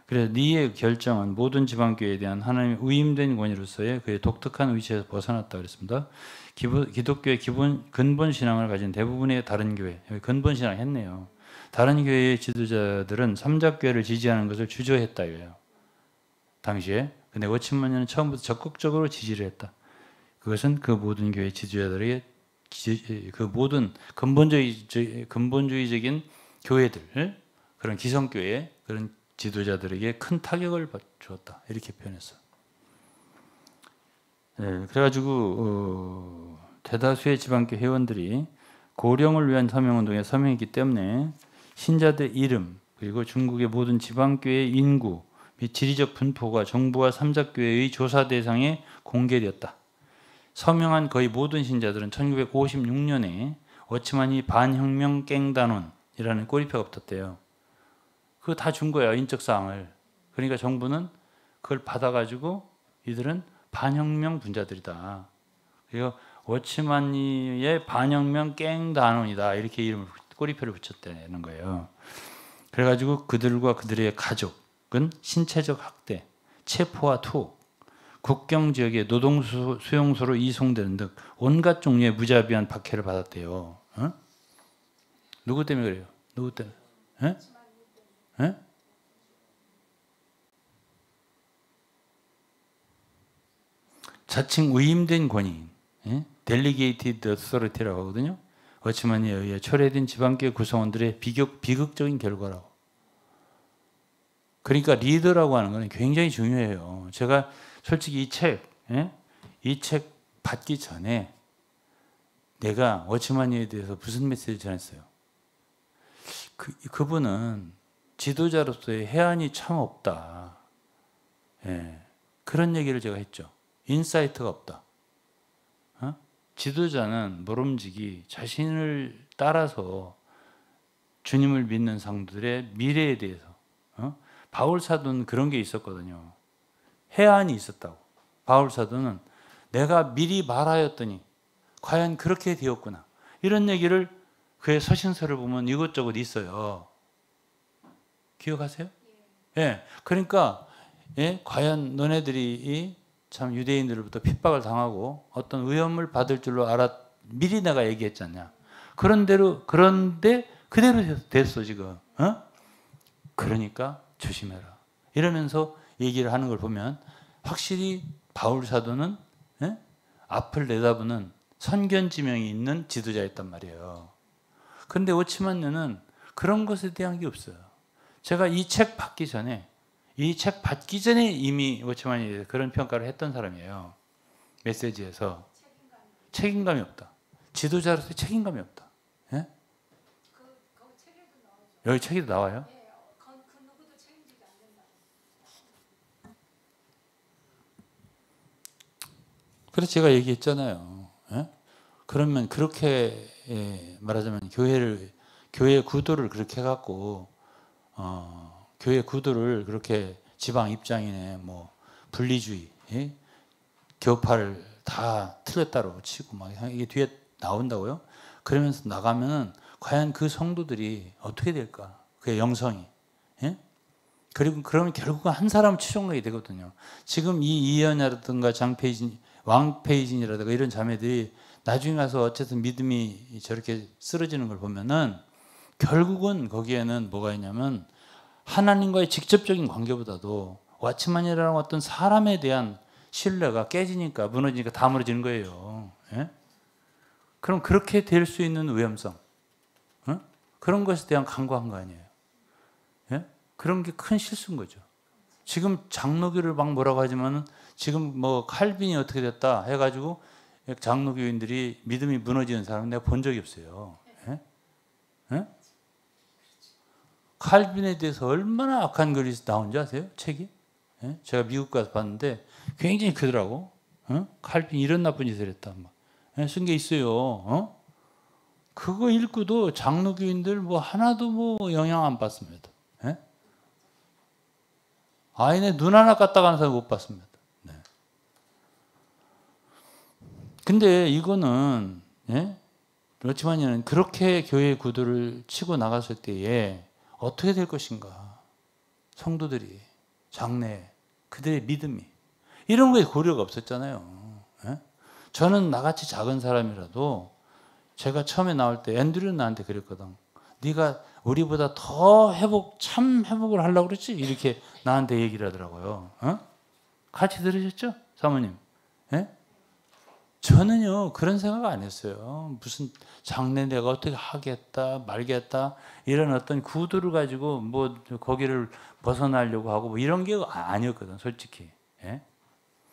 그래서 니의 결정은 모든 지방교회에 대한 하나님의 위임된 권위로서의 그의 독특한 위치에서 벗어났다 그랬습니다. 기독교의 근본 신앙을 가진 대부분의 다른 교회, 근본 신앙 했네요. 다른 교회의 지도자들은 삼자교회를 지지하는 것을 주저했다 이래요. 당시에. 근데 워치마니는 처음부터 적극적으로 지지를 했다. 그것은 그 모든 교회 지도자들에게 그 모든 근본주의적인 교회들, 그런 기성교회 그런 지도자들에게 큰 타격을 주었다. 이렇게 표현했어. 그래가지고 대다수의 지방교회 회원들이 고령을 위한 서명운동에 서명했기 때문에 신자들의 이름 그리고 중국의 모든 지방교회의 인구 및 지리적 분포가 정부와 삼자교회의 조사 대상에 공개되었다. 서명한 거의 모든 신자들은 1956년에 워치마니 반혁명 깽단원이라는 꼬리표가 붙었대요. 그거 다 준 거예요. 인적사항을. 그러니까 정부는 그걸 받아가지고 이들은 반혁명 분자들이다. 그리고 워치마니의 반혁명 깽단원이다. 이렇게 이름을 꼬리표를 붙였다는 거예요. 그래가지고 그들과 그들의 가족은 신체적 학대, 체포와 투옥, 국경 지역의 노동 수용소로 이송되는 등 온갖 종류의 무자비한 박해를 받았대요. 누구 때문에 그래요? 누구 때문에? 자칭 위임된 권위인, Delegated Authority라고 하거든요. 워치마니에 의해 철회된 지방교회 구성원들의 비극적인 결과라고. 그러니까 리더라고 하는 것은 굉장히 중요해요. 제가 솔직히 이 책 받기 전에 내가 워치마니에 대해서 무슨 메시지를 전했어요? 그분은 지도자로서의 해안이 참 없다. 그런 얘기를 제가 했죠. 인사이트가 없다. 지도자는 모름지기 자신을 따라서 주님을 믿는 성도들의 미래에 대해서 바울 사도는 그런 게 있었거든요. 해안이 있었다고. 바울 사도는 내가 미리 말하였더니 과연 그렇게 되었구나. 이런 얘기를 그의 서신서를 보면 이것저것 있어요. 기억하세요? 예. 그러니까 예, 과연 너네들이 참 유대인들로부터 핍박을 당하고 어떤 위험을 받을 줄로 미리 내가 얘기했잖냐. 그런데 그대로 됐어 지금. 어? 그러니까 조심해라. 이러면서 얘기를 하는 걸 보면 확실히 바울 사도는 예? 앞을 내다보는 선견지명이 있는 지도자였단 말이에요. 그런데 오치만녀는 그런 것에 대한 게 없어요. 제가 이 책 받기 전에 이미 오치만녀에 대해서 그런 평가를 했던 사람이에요. 메시지에서 책임감이 없다. 지도자로서 책임감이 없다. 예? 여기 책에도 나와요? 그래서 제가 얘기했잖아요. 예? 그러면 그렇게 말하자면 교회 구도를 그렇게 해갖고 교회 구도를 그렇게 지방 입장이네 뭐 분리주의, 예? 교파를 다 틀렸다고 치고 막 이게 뒤에 나온다고요? 그러면서 나가면은 과연 그 성도들이 어떻게 될까? 그의 영성이. 예? 그리고 그러면 결국은 한 사람 추종하게 되거든요. 지금 이 이현야라든가 왕페이진이라든가 이런 자매들이 나중에 가서 어쨌든 믿음이 저렇게 쓰러지는 걸 보면은 결국은 거기에는 뭐가 있냐면 하나님과의 직접적인 관계보다도 와치만이라는 어떤 사람에 대한 신뢰가 깨지니까 무너지니까 다 무너지는 거예요. 예? 그럼 그렇게 될 수 있는 위험성, 어? 그런 것에 대한 강구한 거 아니에요. 예? 그런 게 큰 실수인 거죠. 지금 장로교를 막 뭐라고 하지만은 지금 뭐 칼빈이 어떻게 됐다 해가지고 장로교인들이 믿음이 무너지는 사람은 내가 본 적이 없어요. 예? 예? 칼빈에 대해서 얼마나 악한 글이 나온지 아세요? 책이? 예? 제가 미국 가서 봤는데 굉장히 크더라고. 어? 칼빈 이런 나쁜 짓을 했다. 예? 쓴 게 있어요. 어? 그거 읽고도 장로교인들 뭐 하나도 뭐 영향 안 받습니다. 예? 아이네 눈 하나 깠다 가는 사람 못 봤습니다. 네. 근데 이거는 예? 그렇지만은 그렇게 교회의 구도를 치고 나갔을 때에 어떻게 될 것인가? 성도들이 장래 그들의 믿음이 이런 거에 고려가 없었잖아요. 예? 저는 나같이 작은 사람이라도 제가 처음에 나올 때 앤드류는 나한테 그랬거든. 네가 우리보다 더 회복을 하려고 그랬지? 이렇게 나한테 얘기를 하더라고요. 어? 같이 들으셨죠? 사모님. 예? 저는요 그런 생각 안 했어요. 무슨 장래 내가 어떻게 하겠다 말겠다 이런 어떤 구도를 가지고 뭐 거기를 벗어나려고 하고 뭐 이런 게 아니었거든 솔직히. 예?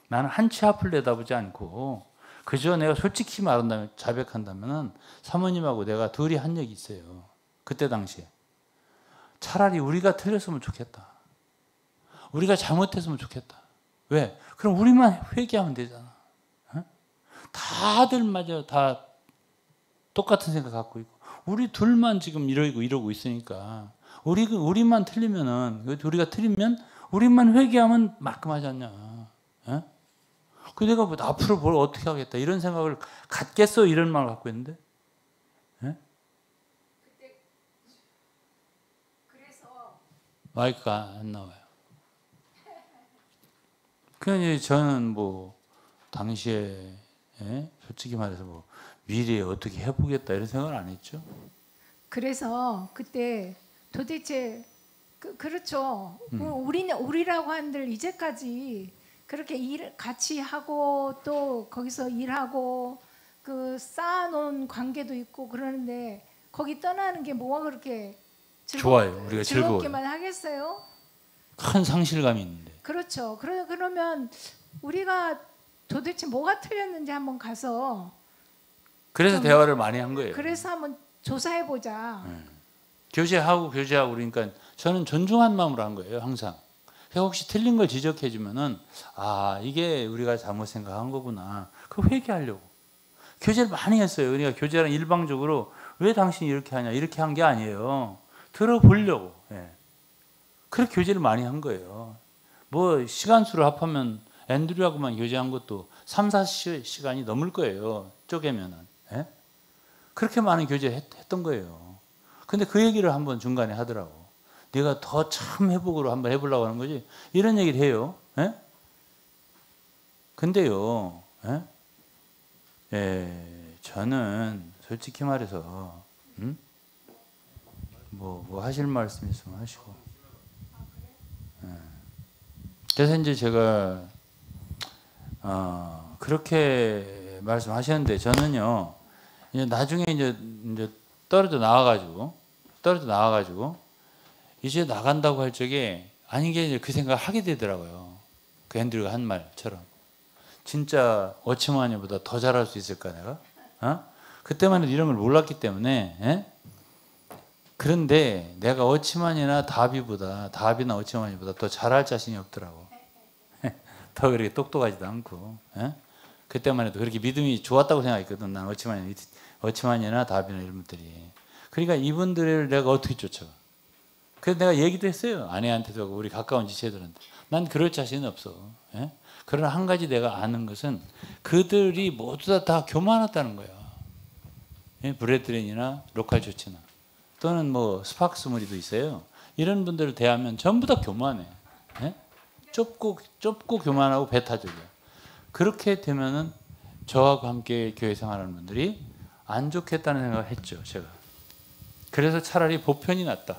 나는 한 치 앞을 내다보지 않고 그저 내가 솔직히 말한다면 자백한다면은 사모님하고 내가 둘이 한 얘기 있어요. 그때 당시에 차라리 우리가 틀렸으면 좋겠다. 우리가 잘못했으면 좋겠다. 왜? 그럼 우리만 회개하면 되잖아. 다들 다 똑같은 생각 갖고 있고 우리 둘만 지금 이러고 있으니까 우리만 틀리면은 우리가 틀리면 우리만 회개하면 말끔하지 않냐. 예? 그 내가 뭐 앞으로 뭘 어떻게 하겠다 이런 생각을 갖겠어 이런 말을 갖고 있는데. 예? 마이크가 안 나와요. 그러니 저는 뭐 당시에 예? 솔직히 말해서 뭐 미래에 어떻게 해보겠다 이런 생각을 안 했죠. 그래서 그때 도대체 그렇죠. 우리라고 한들 이제까지 그렇게 같이 하고 또 거기서 일하고 그 쌓아놓은 관계도 있고 그러는데 거기 떠나는 게 뭐가 그렇게 좋아요. 우리가 즐겁게만 하겠어요? 큰 상실감이 있는데. 그렇죠. 그러면 우리가 도대체 뭐가 틀렸는지 한번 가서 그래서 대화를 많이 한 거예요. 그래서 한번 조사해 보자. 교제하고 그러니까 저는 존중한 마음으로 한 거예요. 항상. 혹시 틀린 걸 지적해 주면은 이게 우리가 잘못 생각한 거구나. 그거 회개하려고. 교제를 많이 했어요. 그러니까 교제는 일방적으로 왜 당신이 이렇게 하냐 이렇게 한 게 아니에요. 들어보려고. 예. 그렇게 교제를 많이 한 거예요. 뭐 시간수를 합하면 앤드류하고만 교제한 것도 3, 4시간이 넘을 거예요. 쪼개면은. 예? 그렇게 많은 교제했던 거예요. 근데 그 얘기를 한번 중간에 하더라고. 네가 더 참 회복으로 한번 해보려고 하는 거지. 이런 얘기를 해요. 예? 근데요. 예? 저는 솔직히 말해서 뭐 하실 말씀 있으면 하시고. 그래서 이제 제가 그렇게 말씀하셨는데 저는요. 이제 나중에 이제 떨어져 나와가지고 이제 나간다고 할 적에 아닌 게 이제 그 생각을 하게 되더라고요. 그 앤드류가 한 말처럼 진짜 워치마니보다 더 잘할 수 있을까 내가? 그때만 해도 이런 걸 몰랐기 때문에. 예? 그런데 내가 다비나 워치마니보다 더 잘할 자신이 없더라고. 더 그렇게 똑똑하지도 않고. 예? 그때만 해도 그렇게 믿음이 좋았다고 생각했거든. 난 워치마니나 다비나 이런 분들이. 그러니까 이분들을 내가 어떻게 쫓아가? 그래서 내가 얘기도 했어요. 아내한테도 우리 가까운 지체들한테. 난 그럴 자신은 없어. 예? 그러나 한 가지 내가 아는 것은 그들이 모두 다 교만하다는 거야. 예? 브래드린이나 로컬 조치나 또는 뭐 스파크스 무리도 있어요. 이런 분들을 대하면 전부 다 교만해. 예? 좁고 교만하고 배타적이야. 그렇게 되면은 저하고 함께 교회 생활하는 분들이 안 좋겠다는 생각을 했죠. 제가. 그래서 차라리 보편이 낫다.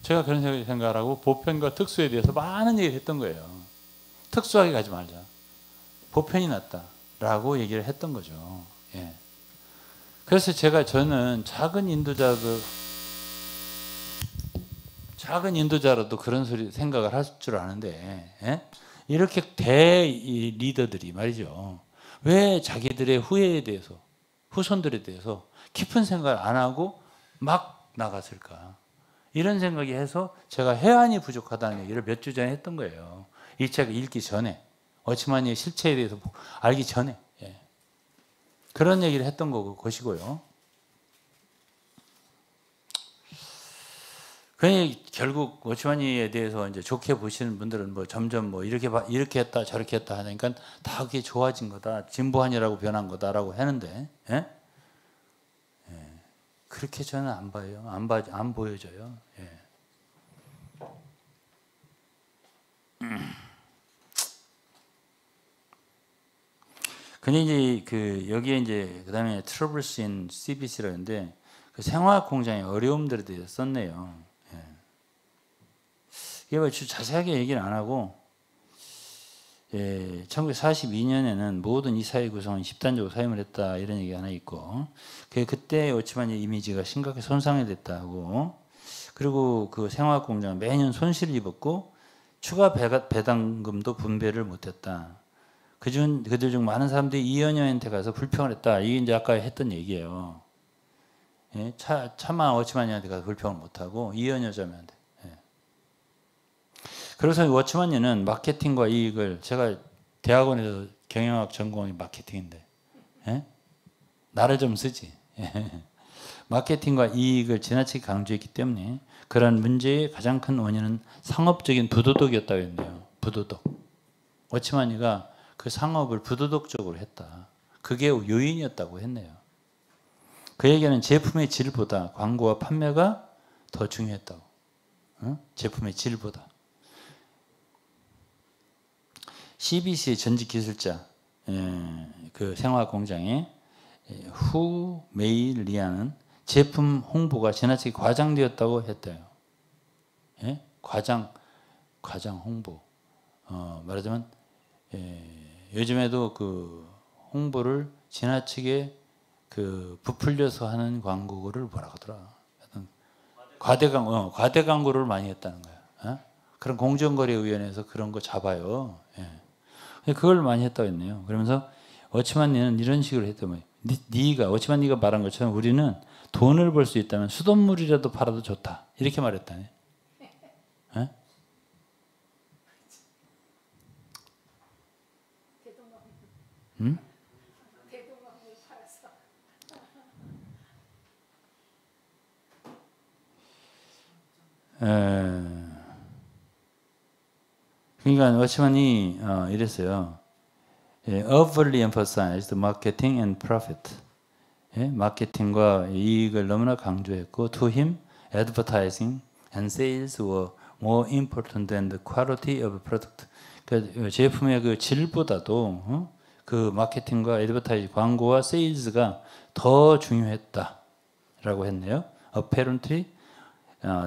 제가 그런 생각을 하고 보편과 특수에 대해서 많은 얘기를 했던 거예요. 특수하게 가지 말자. 보편이 낫다라고 얘기를 했던 거죠. 예. 그래서 저는 작은 인도자라도 그런 생각을 할 줄 아는데, 예? 이렇게 리더들이 말이죠. 왜 자기들의 후손들에 대해서 깊은 생각을 안 하고 막 나갔을까? 이런 생각이 해서 제가 해안이 부족하다는 얘기를 몇 주 전에 했던 거예요. 이 책을 읽기 전에. 워치마니의 실체에 대해서 알기 전에. 예. 그런 얘기를 했던 것이고요. 결국 워치마니에 대해서 이제 좋게 보시는 분들은 뭐 점점 뭐 이렇게 했다 저렇게 했다 하니까 다 그게 좋아진 거다, 진보한이라고 변한 거다라고 하는데, 예? 예. 그렇게 저는 안 봐요. 안 보여져요. 예. 근데 이제 여기에 이제 그다음에 Troubles in CBC라는데 그 생화학 공장의 어려움들에 대해서 썼네요. 예. 이게 뭐 자세하게 얘기는 안 하고, 1942년에는 모든 이사회 구성은 집단적으로 사임을 했다 이런 얘기 하나 있고, 그때 워치마니의 이미지가 심각하게 손상이 됐다고. 그리고 그 생화학 공장은 매년 손실을 입었고 추가 배당금도 분배를 못했다. 그들 중 많은 사람들이 이연여한테 가서 불평을 했다. 이게 이제 아까 했던 얘기예요. 예? 차마 워치마니한테 가서 불평을 못하고 이연여자매한테. 예. 그래서 워치마니는 마케팅과 이익을, 제가 대학원에서 경영학 전공이 마케팅인데, 예? 나를 좀 쓰지. 예. 마케팅과 이익을 지나치게 강조했기 때문에 그런 문제의 가장 큰 원인은 상업적인 부도덕이었다고 했네요. 부도덕. 워치마니가 그 상업을 부도덕적으로 했다. 그게 요인이었다고 했네요. 그 얘기는 제품의 질보다 광고와 판매가 더 중요했다고. 제품의 질보다. CBC의 전직 기술자, 그 생화학 공장의 후 메일리아는 제품 홍보가 지나치게 과장되었다고 했대요. 예? 과장 홍보. 말하자면 요즘에도 그 홍보를 지나치게 부풀려서 하는 광고를 뭐라고 하더라. 과대 광고를 많이 했다는 거야. 그런 공정거래위원회에서 그런 거 잡아요. 예. 그걸 많이 했다고 했네요. 그러면서 워치마니는 이런 식으로 했던 거예요. 워치마니가 말한 것처럼 우리는 돈을 벌 수 있다면 수돗물이라도 팔아도 좋다. 이렇게 말했다네. 예? 응? 그러니까 워치만이 이랬어요. 예, overly emphasized marketing and profit. 예, 마케팅과 이익을 너무나 강조했고, to him, advertising and sales were more important than the quality of product. 그 제품의 그 질보다도 그 마케팅과 애드버타이징, 광고와 세일즈가 더 중요했다라고 했네요. Apparently,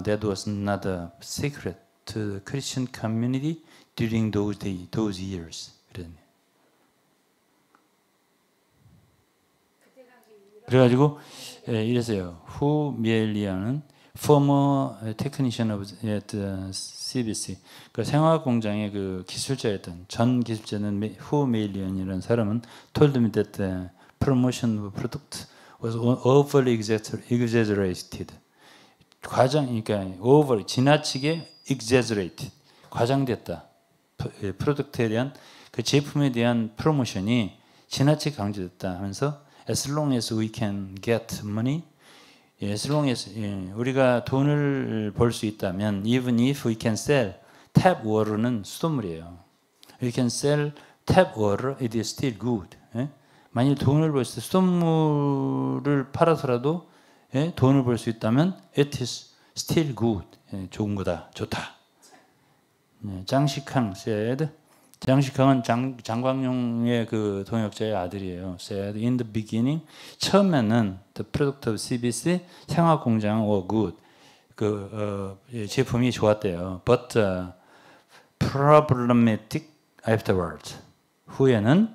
that was not a secret to the Christian community during those years. 그랬네요. 그래가지고 이랬어요. 후 미엘리아는 former technician of at CBC, 그 생화학 공장의 그 기술자였던 전 기술자는 후 메일리언이라는 사람은 told me that the promotion of product was overly exaggerated. 그러니까 over 지나치게 exaggerated, 과장됐다. 프로덕트에 대한 그 제품에 대한 프로모션이 지나치게 강조됐다 하면서 as long as we can get money, as long as 우리가 돈을 벌 수 있다면, even if we can sell tap water는 수돗물이에요. We can sell tap water, it is still good. 만일 돈을 벌 수, 수돗물을 팔아서라도 돈을 벌 수 있다면 it is still good. 좋은 거다, 좋다. 장식항 said, 장식항은 장광용의 그 동역자의 아들이에요. said in the beginning, 처음에는 the product of CBC 생화학 공장 were good. 그 제품이 좋았대요. But problematic afterwards. 후에는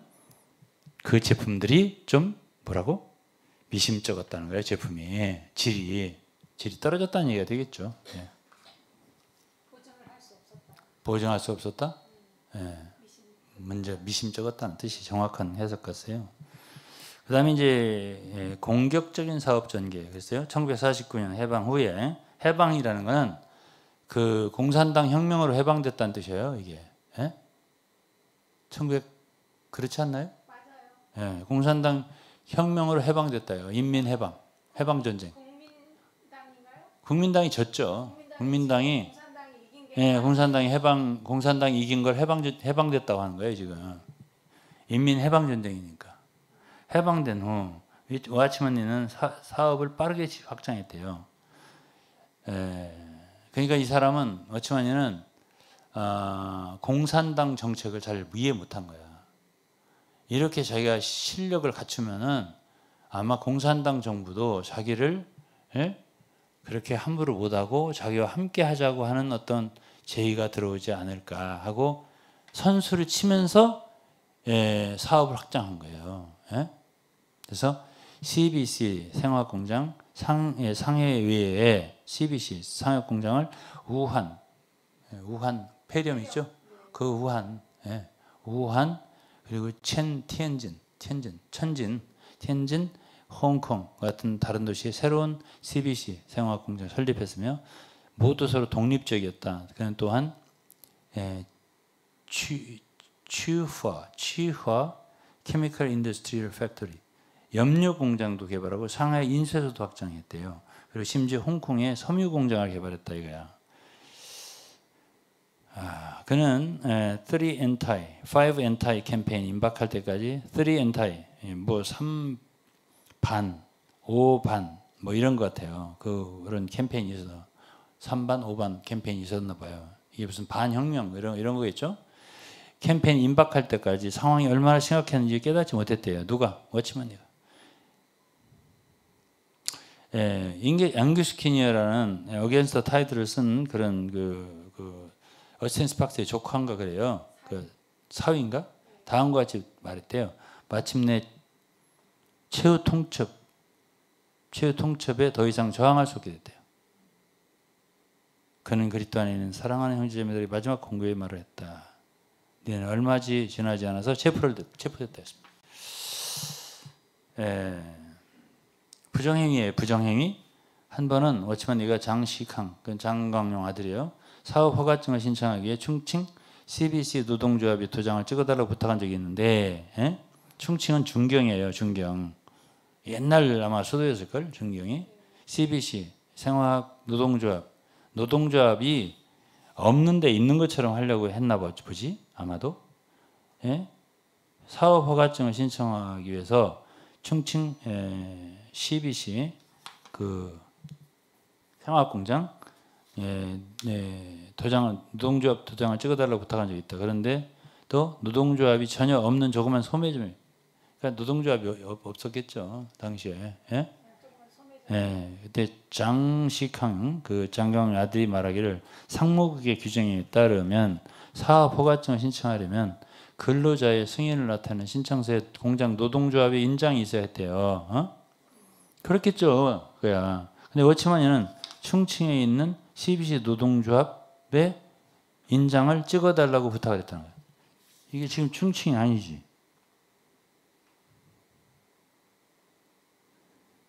그 제품들이 좀 뭐라고? 미심쩍었다는 거예요. 제품이 질이 떨어졌다는 얘기가 되겠죠. 예. 보증할 수 없었다? 예. 먼저 미심쩍었다는 뜻이 정확한 해석 같아요. 그 다음에 이제 공격적인 사업 전개. 그랬어요. 1949년 해방 후에, 해방이라는 거는 그 공산당 혁명으로 해방됐다는 뜻이에요. 이게. 예? 1900 그렇지 않나요? 맞아요. 예. 공산당 혁명으로 해방됐다요. 인민해방, 해방전쟁. 국민당인가요? 국민당이 졌죠. 국민당이 공산당이 이긴 걸 해방됐다고 하는 거예요, 지금. 인민해방전쟁이니까. 해방된 후, 오하치만니는 사업을 빠르게 확장했대요. 그러니까 이 사람은, 오하치만니는 공산당 정책을 잘 이해 못한 거야. 이렇게 자기가 실력을 갖추면은 아마 공산당 정부도 자기를 그렇게 함부로 못하고 자기와 함께 하자고 하는 어떤 제의가 들어오지 않을까 하고 선수를 치면서 사업을 확장한 거예요. 그래서 CBC 생화공장 상해외에 CBC 상해공장을 우한 폐렴 있죠? 그 우한 그리고 천진, 홍콩 같은 다른 도시에 새로운 CBC 생화학 공장을 설립했으며 모두 서로 독립적이었다. 그는 또한 취화 케미컬 인더스트리얼 팩토리 염료 공장도 개발하고 상하이 인쇄소도 확장했대요. 그리고 심지어 홍콩에 섬유 공장을 개발했다 이거야. 그는 5 anti 캠페인 임박할 때까지 3 anti 뭐 3반, 5반 뭐 이런 것 같아요. 그런 캠페인이 있어서 3반, 5반 캠페인이 있었나 봐요. 이게 무슨 반혁명 이런 거겠죠? 캠페인 임박할 때까지 상황이 얼마나 심각했는지 깨닫지 못했대요. 누가? 워치만이가. 앵구스 키니어라는 어게인스트 타이틀을 쓴 그런 그 어스틴 스팍스의 조카인가 그래요. 그 사위인가? 다음과 같이 말했대요. 마침내 최후 통첩에 더 이상 저항할 수 없게 됐대요. 그는 그리스도 안에 있는 사랑하는 형제자매들의 마지막 공고의 말을 했다. 너는 얼마 지나지 않아서 체포됐다 했습니다. 부정행위예요. 부정행위. 한 번은 워치만니가 장식항, 그 장광용 아들이에요. 사업 허가증을 신청하기에 충칭 CBC 노동조합이 도장을 찍어달라고 부탁한 적이 있는데, 충칭은 중경이에요. 중경. 옛날 아마 수도였을걸, 중경이. CBC 생화학 노동조합이 없는데 있는 것처럼 하려고 했나 보지 아마도. 예? 사업 허가증을 신청하기 위해서 충칭 CBC 그 생화공장 도장을 노동조합 도장을 찍어달라고 부탁한 적이 있다. 그런데 또 노동조합이 전혀 없는 조그만 소매점이 그러니까 노동조합이 없었겠죠 당시에. 예? 예, 그때 장식항 그 장경 아들이 말하기를 상무국의 규정에 따르면 사업 허가증을 신청하려면 근로자의 승인을 나타내는 신청서에 공장 노동조합의 인장이 있어야 했대요. 어? 그렇겠죠. 그야. 근데 워치만이는 충칭에 있는 CBC 노동조합의 인장을 찍어달라고 부탁을 했다는 거예요. 이게 지금 충칭이 아니지.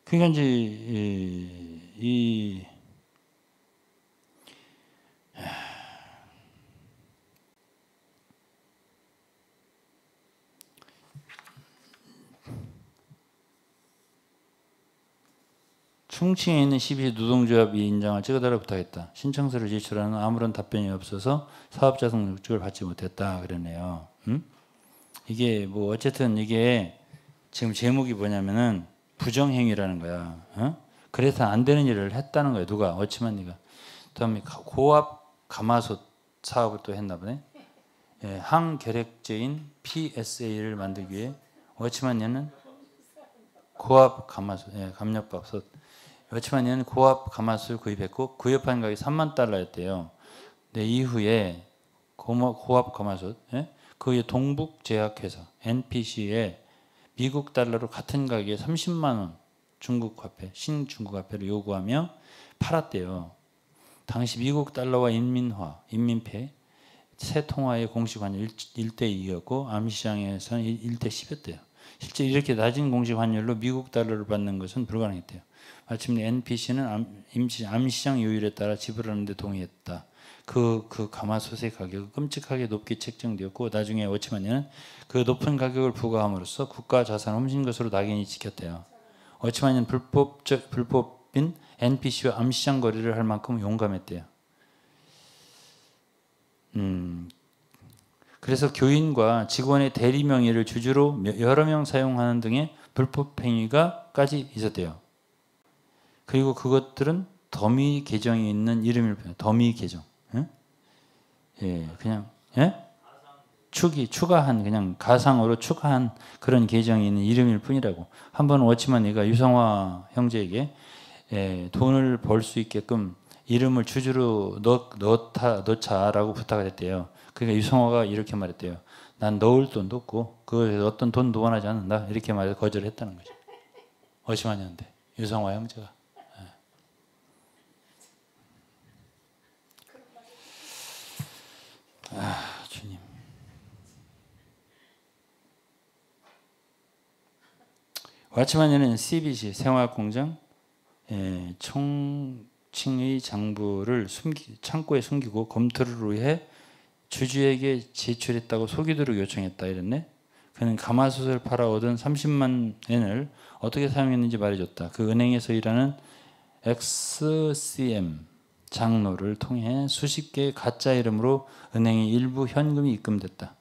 그러니까 이제 이 충칭에 있는 CBC 노동조합이 인장을 찍어달라고 부탁했다. 신청서를 제출하는 아무런 답변이 없어서 사업자 등록증을 받지 못했다. 그러네요. 이게 뭐 어쨌든 이게 지금 제목이 뭐냐면은 부정행위라는 거야. 어? 그래서 안 되는 일을 했다는 거야. 누가? 워치만니가. 그다음에 고압 가마솥 사업을 또 했나 보네. 예, 항결핵제인 PSA를 만들기 위해 워치만니는 고압 가마솥, 감력밥솥. 워치만니는 고압 가마솥을 구입했고 구입한 가격이 3만 달러였대요. 근데 이후에 고압 가마솥, 그 동북제약회사 NPC에 미국 달러로 같은 가격에 30만 원 중국 화폐, 신중국 화폐를 요구하며 팔았대요. 당시 미국 달러와 인민폐 세 통화의 공식 환율 1대 2였고 암시장에서는 1대 10였대요. 실제 이렇게 낮은 공식 환율로 미국 달러를 받는 것은 불가능했대요. 마침내 NPC는 암시장 요율에 따라 지불하는 데 동의했다. 그 가마솥의 가격은 끔찍하게 높게 책정되었고 나중에 워치만니는 그 높은 가격을 부과함으로써 국가 자산 훔친 것으로 낙인이 찍혔대요. 워치만니는 불법인 NPC와 암시장 거래를 할 만큼 용감했대요. 그래서 교인과 직원의 대리 명의를 주주로 여러 명 사용하는 등의 불법 행위가까지 있었대요. 그리고 그것들은 더미 계정이 있는 이름일 뿐이에요. 더미 계정. 예, 그냥 추가한 그냥 가상으로 추가한 그런 계정이 있는 이름일 뿐이라고. 한번 워치만니가 유성화 형제에게 돈을 벌 수 있게끔 이름을 주주로 넣자라고 부탁을 했대요. 그러니까 유성화가 이렇게 말했대요. 난 넣을 돈도 없고 그 어떤 돈도 원하지 않는다. 이렇게 말해서 거절했다는 거죠. 워치만니한테 유성화 형제가. 주님. 워치만니는 CBC 생화공장 총칭의 장부를 창고에 숨기고 검토를 위해 주주에게 제출했다고 속이도록 요청했다 이랬네. 그는 가마솥을 팔아 얻은 30만 엔을 어떻게 사용했는지 말해줬다. 그 은행에서 일하는 XCM 장로를 통해 수십 개의 가짜 이름으로 은행의 일부 현금이 입금됐다.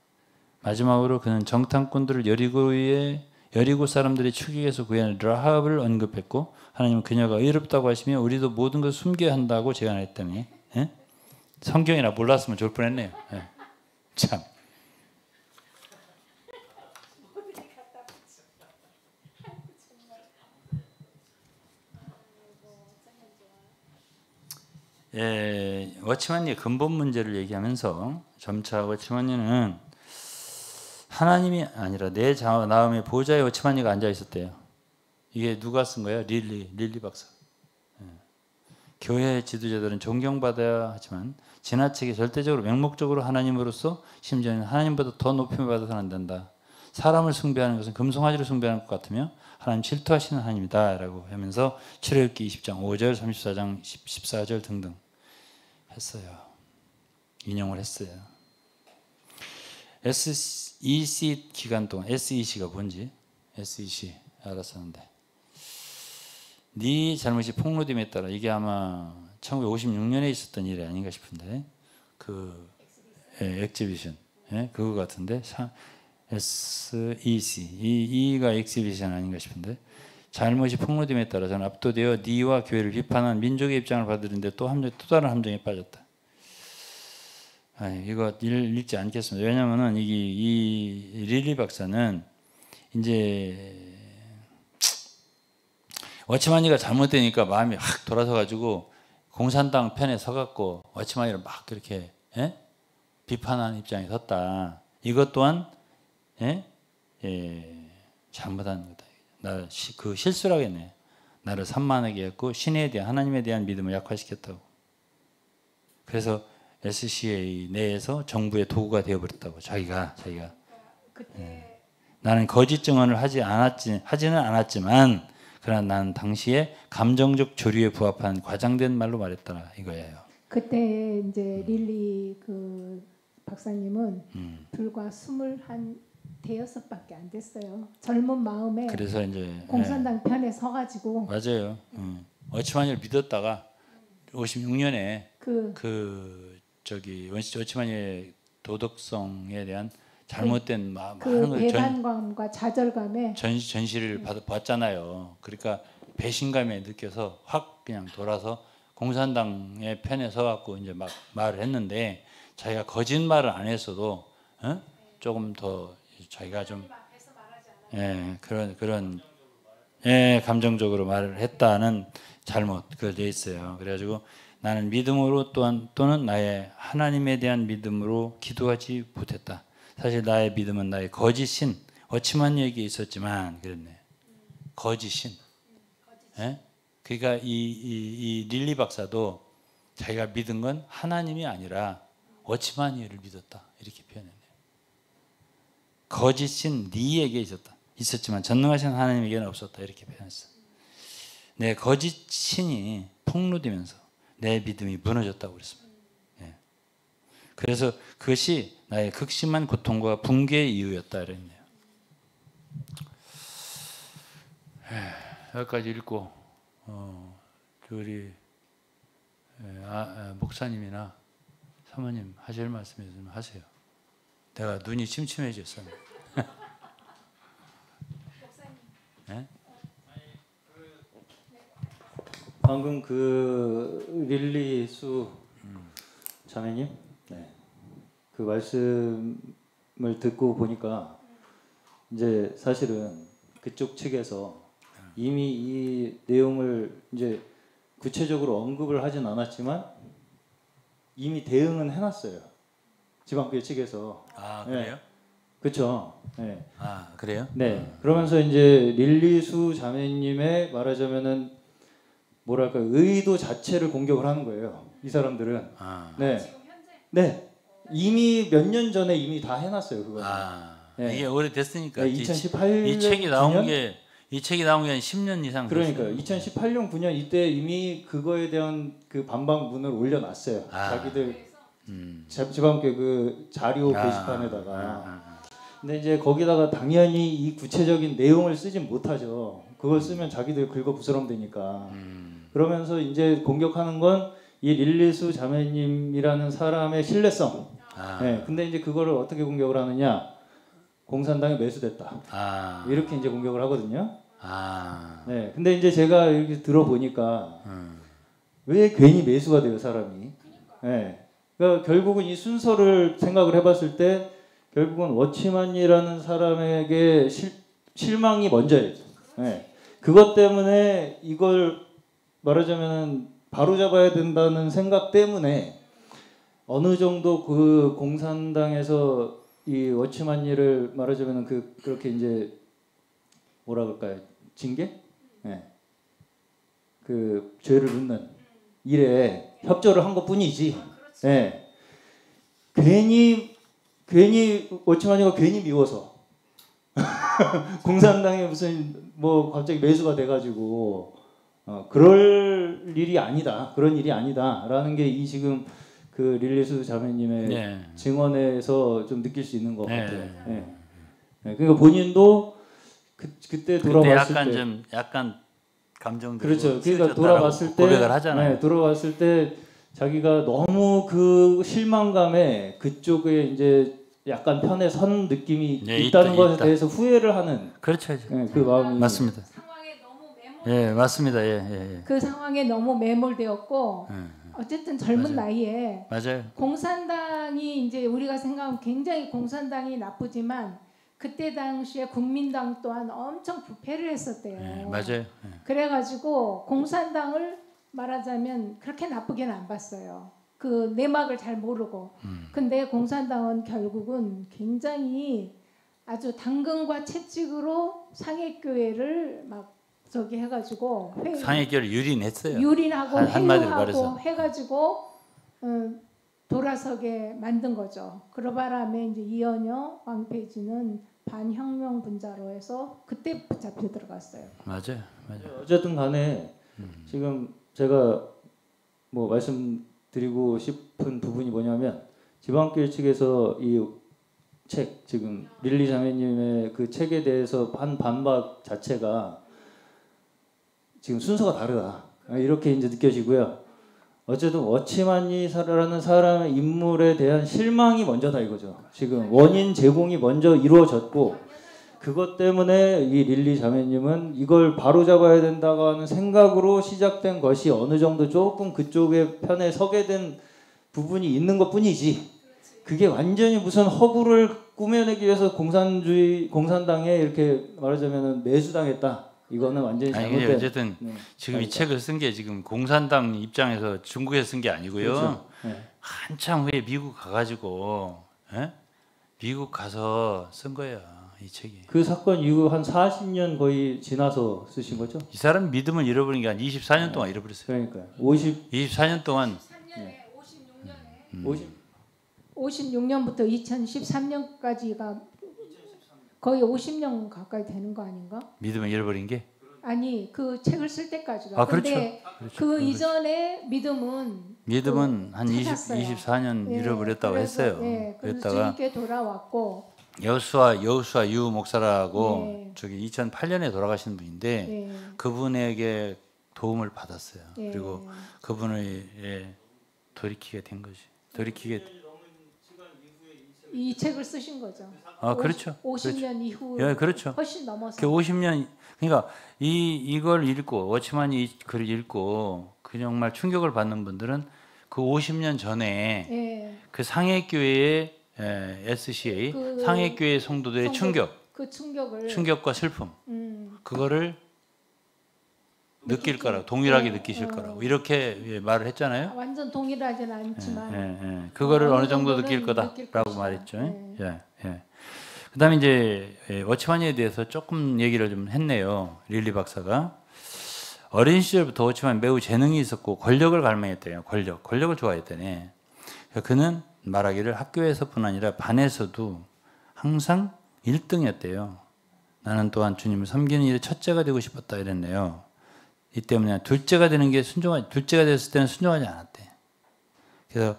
마지막으로 그는 정탐꾼들을 여리고 사람들이 추격해서 구한 라합을 언급했고 하나님은 그녀가 의롭다고 하시며 우리도 모든 것을 숨겨야 한다고 제안했다니. 성경이나 몰랐으면 좋을 뻔했네요. 참. 워치만니의 근본 문제를 얘기하면서 점차 워치만니는 하나님이 아니라 내 마음의 보좌에 워치만니가 앉아 있었대요. 이게 누가 쓴 거예요? 릴리 박사. 교회 지도자들은 존경받아야 하지만 지나치게 절대적으로 맹목적으로 하나님으로서 심지어는 하나님보다 더 높임을 받아서는 안 된다. 사람을 숭배하는 것은 금송아지를 숭배하는 것 같으며 하나님 질투하시는 하나님이다 라고 하면서 출애굽기 20장 5절 34장 14절 등등 했어요. 인용을 했어요. SEC 기간 동안 SEC가 뭔지 SEC 알았었는데 네 잘못이 폭로됨에 따라 이게 아마 1956년에 있었던 일이 아닌가 싶은데 그 엑지비션, 예? 그거 같은데 SEC E가 엑지비션 아닌가 싶은데 잘못이 폭로됨에 따라 저는 압도되어 니와 교회를 비판한 민족의 입장을 받으는데 또 다른 함정에 빠졌다. 아니, 이거 읽지 않겠습니다. 왜냐하면은 이 릴리 박사는 이제 워치마니가 잘못되니까 마음이 확 돌아서 가지고 공산당 편에 서갖고 워치마니를 막 그렇게 비판하는 입장에 섰다. 이것 또한 잘못한 거다. 그 실수라겠네. 나를 산만하게 했고 신에 대한 하나님에 대한 믿음을 약화시켰다고. 그래서 SCA 내에서 정부의 도구가 되어버렸다고. 자기가 그때 나는 거짓 증언을 하지는 않았지만 그러나 나는 당시에 감정적 조류에 부합한 과장된 말로 말했다 이거예요. 그때 이제 릴리 그 박사님은 불과 21대여섯밖에 안 됐어요. 젊은 마음에 그래서 이제 공산당 편에 서가지고 맞아요. 워치마니를 믿었다가 56년에 워치마니의 도덕성에 대한 잘못된 그 많은 걸 배반감과 좌절감에 전시를 봤잖아요. 그러니까 배신감에 느껴서 확 그냥 돌아서 공산당의 편에 서갖고 이제 막 말을 했는데 자기가 거짓말을 안 했어도 조금 더 자기가 좀 그런 감정적으로 말을 했다는 잘못 그거 돼 있어요. 그래가지고 나는 믿음으로 또는 나의 하나님에 대한 믿음으로 기도하지 못했다. 사실 나의 믿음은 나의 거짓신 워치마니에게 있었지만 그랬네. 거짓신. 그러니까 이 릴리 박사도 자기가 믿은 건 하나님이 아니라 워치마니를 믿었다 이렇게 표현했네요. 거짓신 니에게 있었지만 전능하신 하나님에게는 없었다 이렇게 표현했어. 내 거짓신이 폭로되면서 내 믿음이 무너졌다고 그랬습니다. 그래서 그것이 나의 극심한 고통과 붕괴의 이유였다 그랬네요. 여기까지 읽고 우리 목사님이나 사모님 하실 말씀 있으면 하세요. 내가 눈이 침침해졌어요. 방금 그 릴리 수 자매님, 그 말씀을 듣고 보니까 이제 사실은 그쪽 측에서 이미 이 내용을 이제 구체적으로 언급을 하진 않았지만 이미 대응은 해놨어요. 지방교회 측에서. 아 그래요? 그렇죠. 네. 아 그래요? 네. 그러면서 이제 릴리수 자매님의 말하자면은 뭐랄까 의도 자체를 공격을 하는 거예요. 이 사람들은. 네. 네. 이미 몇 년 전에 이미 다 해놨어요. 그거. 네. 이게 오래됐으니까. 네, 2018년 이 책이 나온 게 한 10년 이상. 그러니까 2018년 9년 이때 이미 그거에 대한 그 반박문을 올려놨어요. 자기들 지방교회 그 자료 게시판에다가. 근데 이제 거기다가 당연히 이 구체적인 내용을 쓰진 못하죠. 그걸 쓰면 자기들 긁어 부스럼되니까. 그러면서 이제 공격하는 건 이 릴리수 자매님이라는 사람의 신뢰성. 네, 근데 이제 그거를 어떻게 공격을 하느냐? 공산당에 매수됐다. 이렇게 이제 공격을 하거든요. 네, 근데 이제 제가 이렇게 들어보니까 왜 괜히 매수가 돼요, 사람이? 네, 그러니까 결국은 이 순서를 생각을 해봤을 때 결국은 워치만이라는 사람에게 실망이 먼저예요. 네. 그것 때문에 이걸 말하자면 바로 잡아야 된다는 생각 때문에 어느 정도 그 공산당에서 이 워치만이를 말하자면 그렇게 이제 뭐라 그럴까요? 징계? 네. 그 죄를 묻는 일에 협조를 한 것뿐이지. 네. 괜히 워치마니가 괜히 미워서 공산당에 무슨 뭐 갑자기 매수가 돼가지고 그럴 일이 아니다, 그런 일이 아니다라는 게 이 지금 그 릴리수 자매님의 증언에서 좀 느낄 수 있는 것 같아요. 네. 그러니까 본인도 그때 돌아봤을 때 약간 감정적으로 그렇죠. 그러니까 돌아봤을 때 고백을 하잖아요. 돌아봤을 때 자기가 너무 그 실망감에 그쪽에 이제 약간 편에 선 느낌이 네, 있다는 것에 있다. 대해서 후회를 하는 그렇죠. 예, 그 마음이 맞습니다. 상황에 너무 예, 맞습니다. 예, 예, 예. 그 상황에 너무 매몰되었고 어쨌든 젊은 맞아요. 나이에 맞아요. 공산당이 이제 우리가 생각하면 굉장히 공산당이 나쁘지만 그때 당시에 국민당 또한 엄청 부패를 했었대요. 예, 맞아요. 예. 그래가지고 공산당을 말하자면 그렇게 나쁘게는 안 봤어요. 그 내막을 잘 모르고. 근데 공산당은 결국은 굉장히 아주 당근과 채찍으로 상해교회를 막 저기 해가지고 상해교를 유린했어요. 유린하고 한마디로 회유하고 말해서. 해가지고 돌아서게 만든 거죠. 그 바람에 이제 이현여, 왕培진은 반혁명 분자로 해서 그때 붙잡혀 들어갔어요. 맞아요. 맞아요. 어쨌든 간에 지금 제가 뭐 말씀드리고 싶은 부분이 뭐냐면 지방교회 측에서 이 책 지금 릴리 자매님의 그 책에 대해서 한 반박 자체가 지금 순서가 다르다 이렇게 이제 느껴지고요. 어쨌든 워치만이라는 사람의 인물에 대한 실망이 먼저다 이거죠. 지금 원인 제공이 먼저 이루어졌고 그것 때문에 이 릴리 자매님은 이걸 바로잡아야 된다고 하는 생각으로 시작된 것이 어느 정도 조금 그쪽의 편에 서게 된 부분이 있는 것뿐이지 그게 완전히 무슨 허구를 꾸며내기 위해서 공산당에 이렇게 말하자면 매수당했다. 이거는 완전히 아니 잘못된. 근데 어쨌든 네. 지금 이 아니다. 책을 쓴 게 지금 공산당 입장에서 중국에서 쓴 게 아니고요. 그렇죠. 네. 한참 후에 미국 가가지고 미국 가서 쓴 거예요. 이 책이. 그 사건 이후 한 40년 거의 지나서 쓰신 거죠? 이 사람 믿음을 잃어버린 게 한 24년 동안 잃어버렸어요. 그러니까요. 24년 동안 56년부터 2013년까지가 거의 50년 가까이 되는 거 아닌가? 믿음을 잃어버린 게. 아니 그 책을 쓸 때까지가. 아, 그렇죠. 근데 그렇죠. 그 이전에 믿음은 한 찾았어요. 24년 예, 잃어버렸다고 그래서, 했어요. 예, 그래서 그랬다가 주님께 돌아왔고. 여수와 유 목사라고 예. 저기 2008년에 돌아가신 분인데 예, 그분에게 도움을 받았어요. 예. 그리고 그분을 돌이키게 된 거지. 이 책을 쓰신 거죠. 아, 그렇죠. 50년 이후 예, 그렇죠. 훨씬 넘어서. 그 50년 그러니까 이걸 읽고 워치만이 이 글을 읽고 그 정말 충격을 받는 분들은 그 50년 전에 예, 그 상해교회의 SCA 그 상해교회 성도들의 그 충격을 충격과 슬픔 그거를 느낄 거라고 동일하게 느끼실 거라고 이렇게 말을 했잖아요. 완전 동일하지는 않지만 그거를 어느 어느 정도 정도는 느낄 거다라고 느낄 것이다. 말했죠. 네. 그다음에 이제 워치만에 대해서 조금 얘기를 좀 했네요. 릴리 박사가 어린 시절부터 워치만 매우 재능이 있었고 권력을 갈망했대요. 권력을 좋아했다네. 그는 말하기를 학교에서뿐 아니라 반에서도 항상 1등이었대요. 나는 또한 주님을 섬기는 일에 첫째가 되고 싶었다 이랬네요. 이 때문에 둘째가 되는 게 둘째가 됐을 때는 순종하지 않았대. 그래서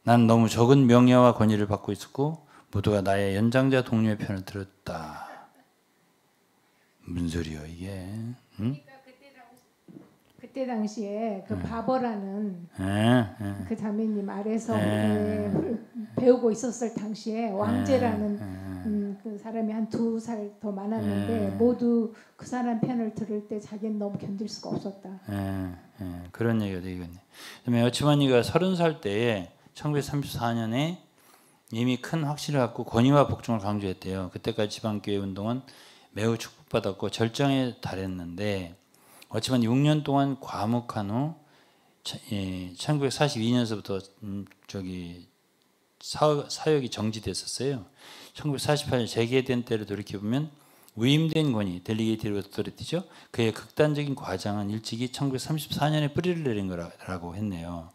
나는 너무 적은 명예와 권위를 받고 있었고 모두가 나의 연장자 동료의 편을 들었다. 무슨 소리요 이게? 응? 그때 당시에 그 바버라는 그 자매님 아래서 배우고 있었을 당시에 왕제라는 그 사람이 한 2살 더 많았는데 모두 그 사람 편을 들을 때 자기는 너무 견딜 수가 없었다. 그런 얘기가 되겠네. 그다음에 여치만이가 30살 때에 1934년에 이미 큰 확신을 갖고 권위와 복종을 강조했대요. 그때까지 지방교회 운동은 매우 축복받았고 절정에 달했는데 어찌만 6년 동안 과묵한 후 1942년서부터 사역이 정지됐었어요. 1948년 재개된 때를 돌이켜보면 위임된 권위, 델리게이티드 오토리티죠. 그의 극단적인 과장은 일찍이 1934년에 뿌리를 내린 거라고 했네요.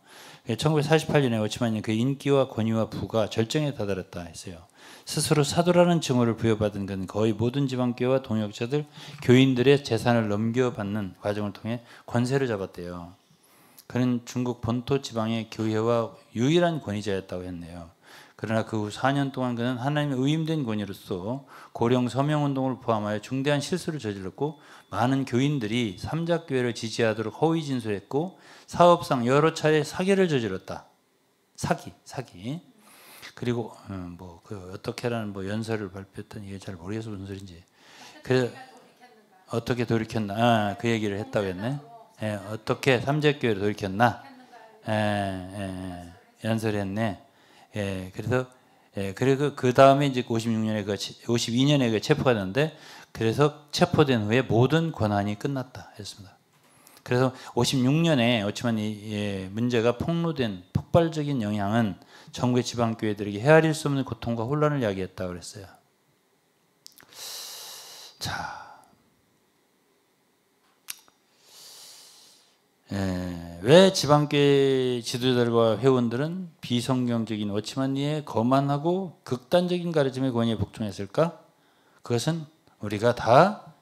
1948년에 워치만이 그 인기와 권위와 부가 절정에 다다랐다 했어요. 스스로 사도라는 징호를 부여받은 그는 거의 모든 지방교회와 동역자들, 교인들의 재산을 넘겨받는 과정을 통해 권세를 잡았대요. 그는 중국 본토 지방의 교회와 유일한 권위자였다고 했네요. 그러나 그 후 4년 동안 그는 하나님의 의임된 권위로서 고령 서명운동을 포함하여 중대한 실수를 저질렀고 많은 교인들이 삼작교회를 지지하도록 허위 진술했고 사업상 여러 차례 사기를 저질렀다. 사기. 그리고 그 어떻게라는 연설을 발표했던 이게 잘 모르겠어 무슨 소리인지. 그래서 어떻게 돌이켰나 그 얘기를 했다고 했네. 예, 어떻게 삼재교회로 돌이켰나 연설했네. 예, 그래서 그리고 그 다음에 이제 52년에 그 체포가 됐는데 그래서 체포된 후에 모든 권한이 끝났다 했습니다. 그래서 56년에 어찌만 이 문제가 폭로된 폭발적인 영향은 전국의 지방교회들에게 헤아릴 수 없는 고통과 혼란을 야기했다고 그랬어요. 자, 왜 지방교회 지도자들과 회원들은 비성경적인 워치만리의 거만하고 극단적인 가르침의 권위에 복종했을까? 그것은 우리가 다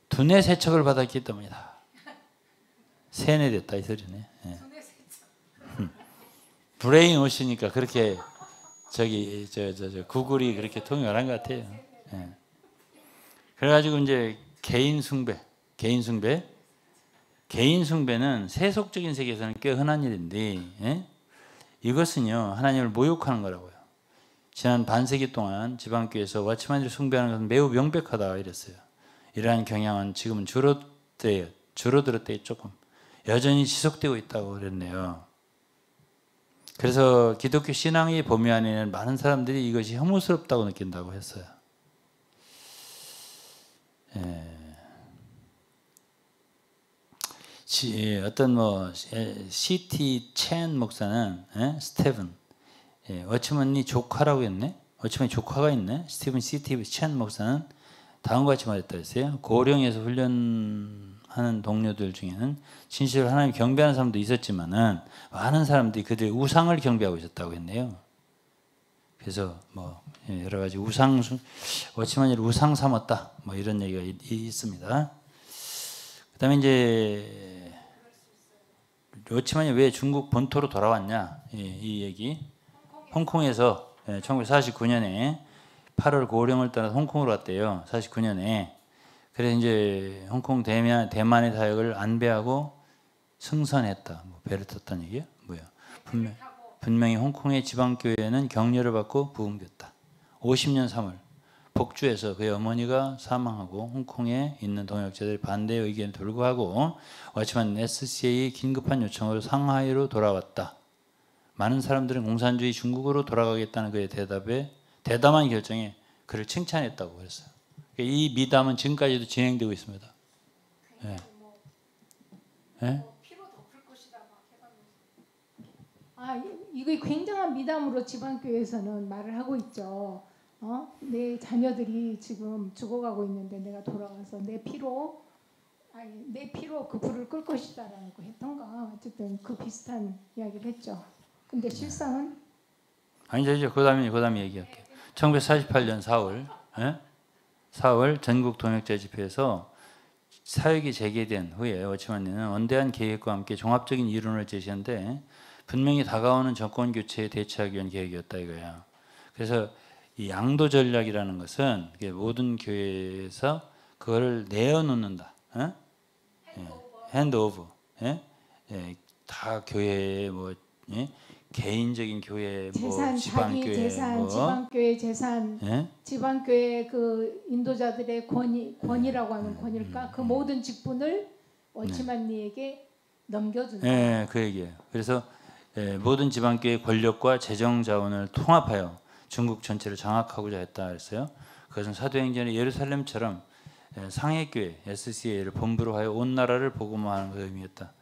두뇌 세척을 받았기 때문이다. 세뇌됐다 이 소리네. 브레인 옷이니까 그렇게 구글이 그렇게 통역한 것 같아요. 그래가지고 이제 개인 숭배는 세속적인 세계에서는 꽤 흔한 일인데 이것은요 하나님을 모욕하는 거라고요. 지난 반세기 동안 지방교회에서 워치만을 숭배하는 것은 매우 명백하다 이랬어요. 이러한 경향은 지금은 줄어들었대요. 조금 여전히 지속되고 있다고 그랬네요. 그래서 기독교 신앙의 범위 안에는 많은 사람들이 이것이 혐오스럽다고 느낀다고 했어요. 어떤 C.T. 첸 목사는 스테븐 워치만이 조카라고 했네. 워치만이 조카가 있네. 스티븐 C.T. 첸 목사는 다음과 같이 말했다 했어요. 고령에서 훈련하는 동료들 중에는 진실로 하나님 경배하는 사람도 있었지만은 많은 사람들이 그들의 우상을 경배하고 있었다고 했네요. 그래서 여러 가지 워치만이를 우상 삼았다. 이런 얘기가 있습니다. 그다음에 이제 워치만이 왜 중국 본토로 돌아왔냐 이 얘기. 홍콩에서 1949년에 8월 고령을 따라 홍콩으로 왔대요. 49년에. 그래서 이제 홍콩 대만의 사역을 안배하고 승선했다. 배를 탔다는 얘기야? 뭐야? 분명히 홍콩의 지방교회는 격려를 받고 부흥됐다. 50년 3월 복주에서 그의 어머니가 사망하고 홍콩에 있는 동역자들의 반대 의견에 불구하고 워치만 SCA의 긴급한 요청으로 상하이로 돌아왔다. 많은 사람들은 공산주의 중국으로 돌아가겠다는 그의 대담한 결정에 그를 칭찬했다고 그랬어요. 이 미담은 지금까지도 진행되고 있습니다. 이거 굉장한 미담으로 지방교회에서는 말을 하고 있죠. 내 자녀들이 지금 죽어가고 있는데 내가 돌아가서 내 피로 그 불을 끌 것이다라고 했던가. 어쨌든 그 비슷한 이야기를 했죠. 근데 실상은 아니죠. 그다음에 얘기할게요. 1948년 4월 전국 동역자 집회에서 사역이 재개된 후에 워치만리는 원대한 계획과 함께 종합적인 이론을 제시한데 분명히 다가오는 정권 교체에 대처하기 위한 계획이었다 이거야. 그래서 이 양도 전략이라는 것은 모든 교회에서 그거를 내어놓는다. 핸드오버. 다 교회에 개인적인 교회, 재산, 지방교회, 자기 재산, 지방교회 재산, 지방교회 그 인도자들의 권위라고 하는 권위일까? 그 모든 직분을 워치만리에게 넘겨준다. 그 얘기예요. 그래서 모든 지방교회 권력과 재정 자원을 통합하여 중국 전체를 장악하고자 했다 했어요. 그것은 사도행전의 예루살렘처럼 상해교회 SCA를 본부로 하여 온 나라를 복음화하는 그 의미였다.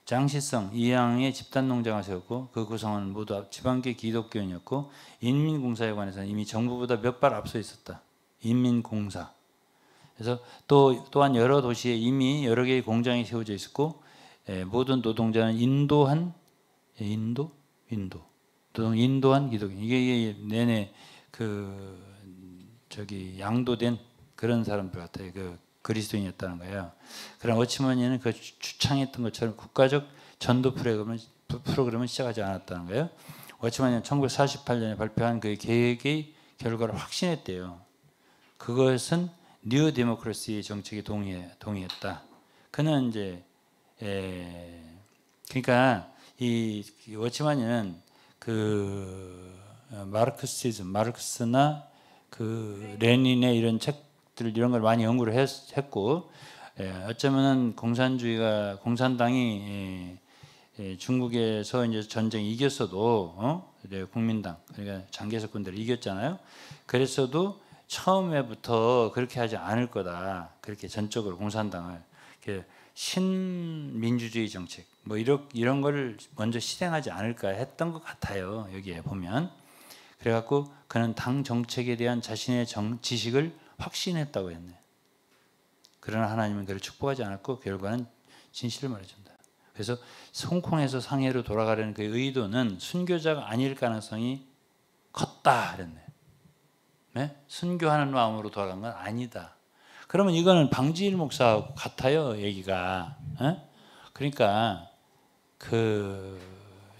장시성 이양의 집단 농장을 세웠고 그 구성원은 모두 지방교회 기독교인이었고 인민공사에 관해서는 이미 정부보다 몇 발 앞서 있었다. 인민공사. 그래서 또한 여러 도시에 이미 여러 개의 공장이 세워져 있었고 모든 노동자는 인도한 기독인. 이게 내내 양도된 그런 사람들 같아요. 그리스도인이었다는 거예요. 그러나 워치만리는 그 주창했던 것처럼 국가적 전도 프로그램을 시작하지 않았다는 거예요. 워치만이 1948년에 발표한 그 계획의 결과를 확신했대요. 그것은 뉴 데모크라시 정책에 동의했다. 그는 이제 그러니까 이 워치만이는 그 마르크스나 그 레닌의 이런 책들 이런 걸 많이 연구를 했고 어쩌면은 공산당이 중국에서 이제 전쟁 이겼어도 국민당 그러니까 장개석 군대를 이겼잖아요. 그랬어도 처음에부터 그렇게 하지 않을 거다. 그렇게 전적으로 공산당을 신민주주의 정책 뭐 이런 걸 먼저 실행하지 않을까 했던 것 같아요. 여기에 보면 그래갖고 그는 당 정책에 대한 자신의 지식을 확신했다고 했네요. 그러나 하나님은 그를 축복하지 않았고 결과는 진실을 말해준다. 그래서 홍콩에서 상해로 돌아가려는 그 의도는 순교자가 아닐 가능성이 컸다 그랬네요. 네? 순교하는 마음으로 돌아간 건 아니다. 그러면 이거는 방지일 목사하고 같아요, 얘기가. 그러니까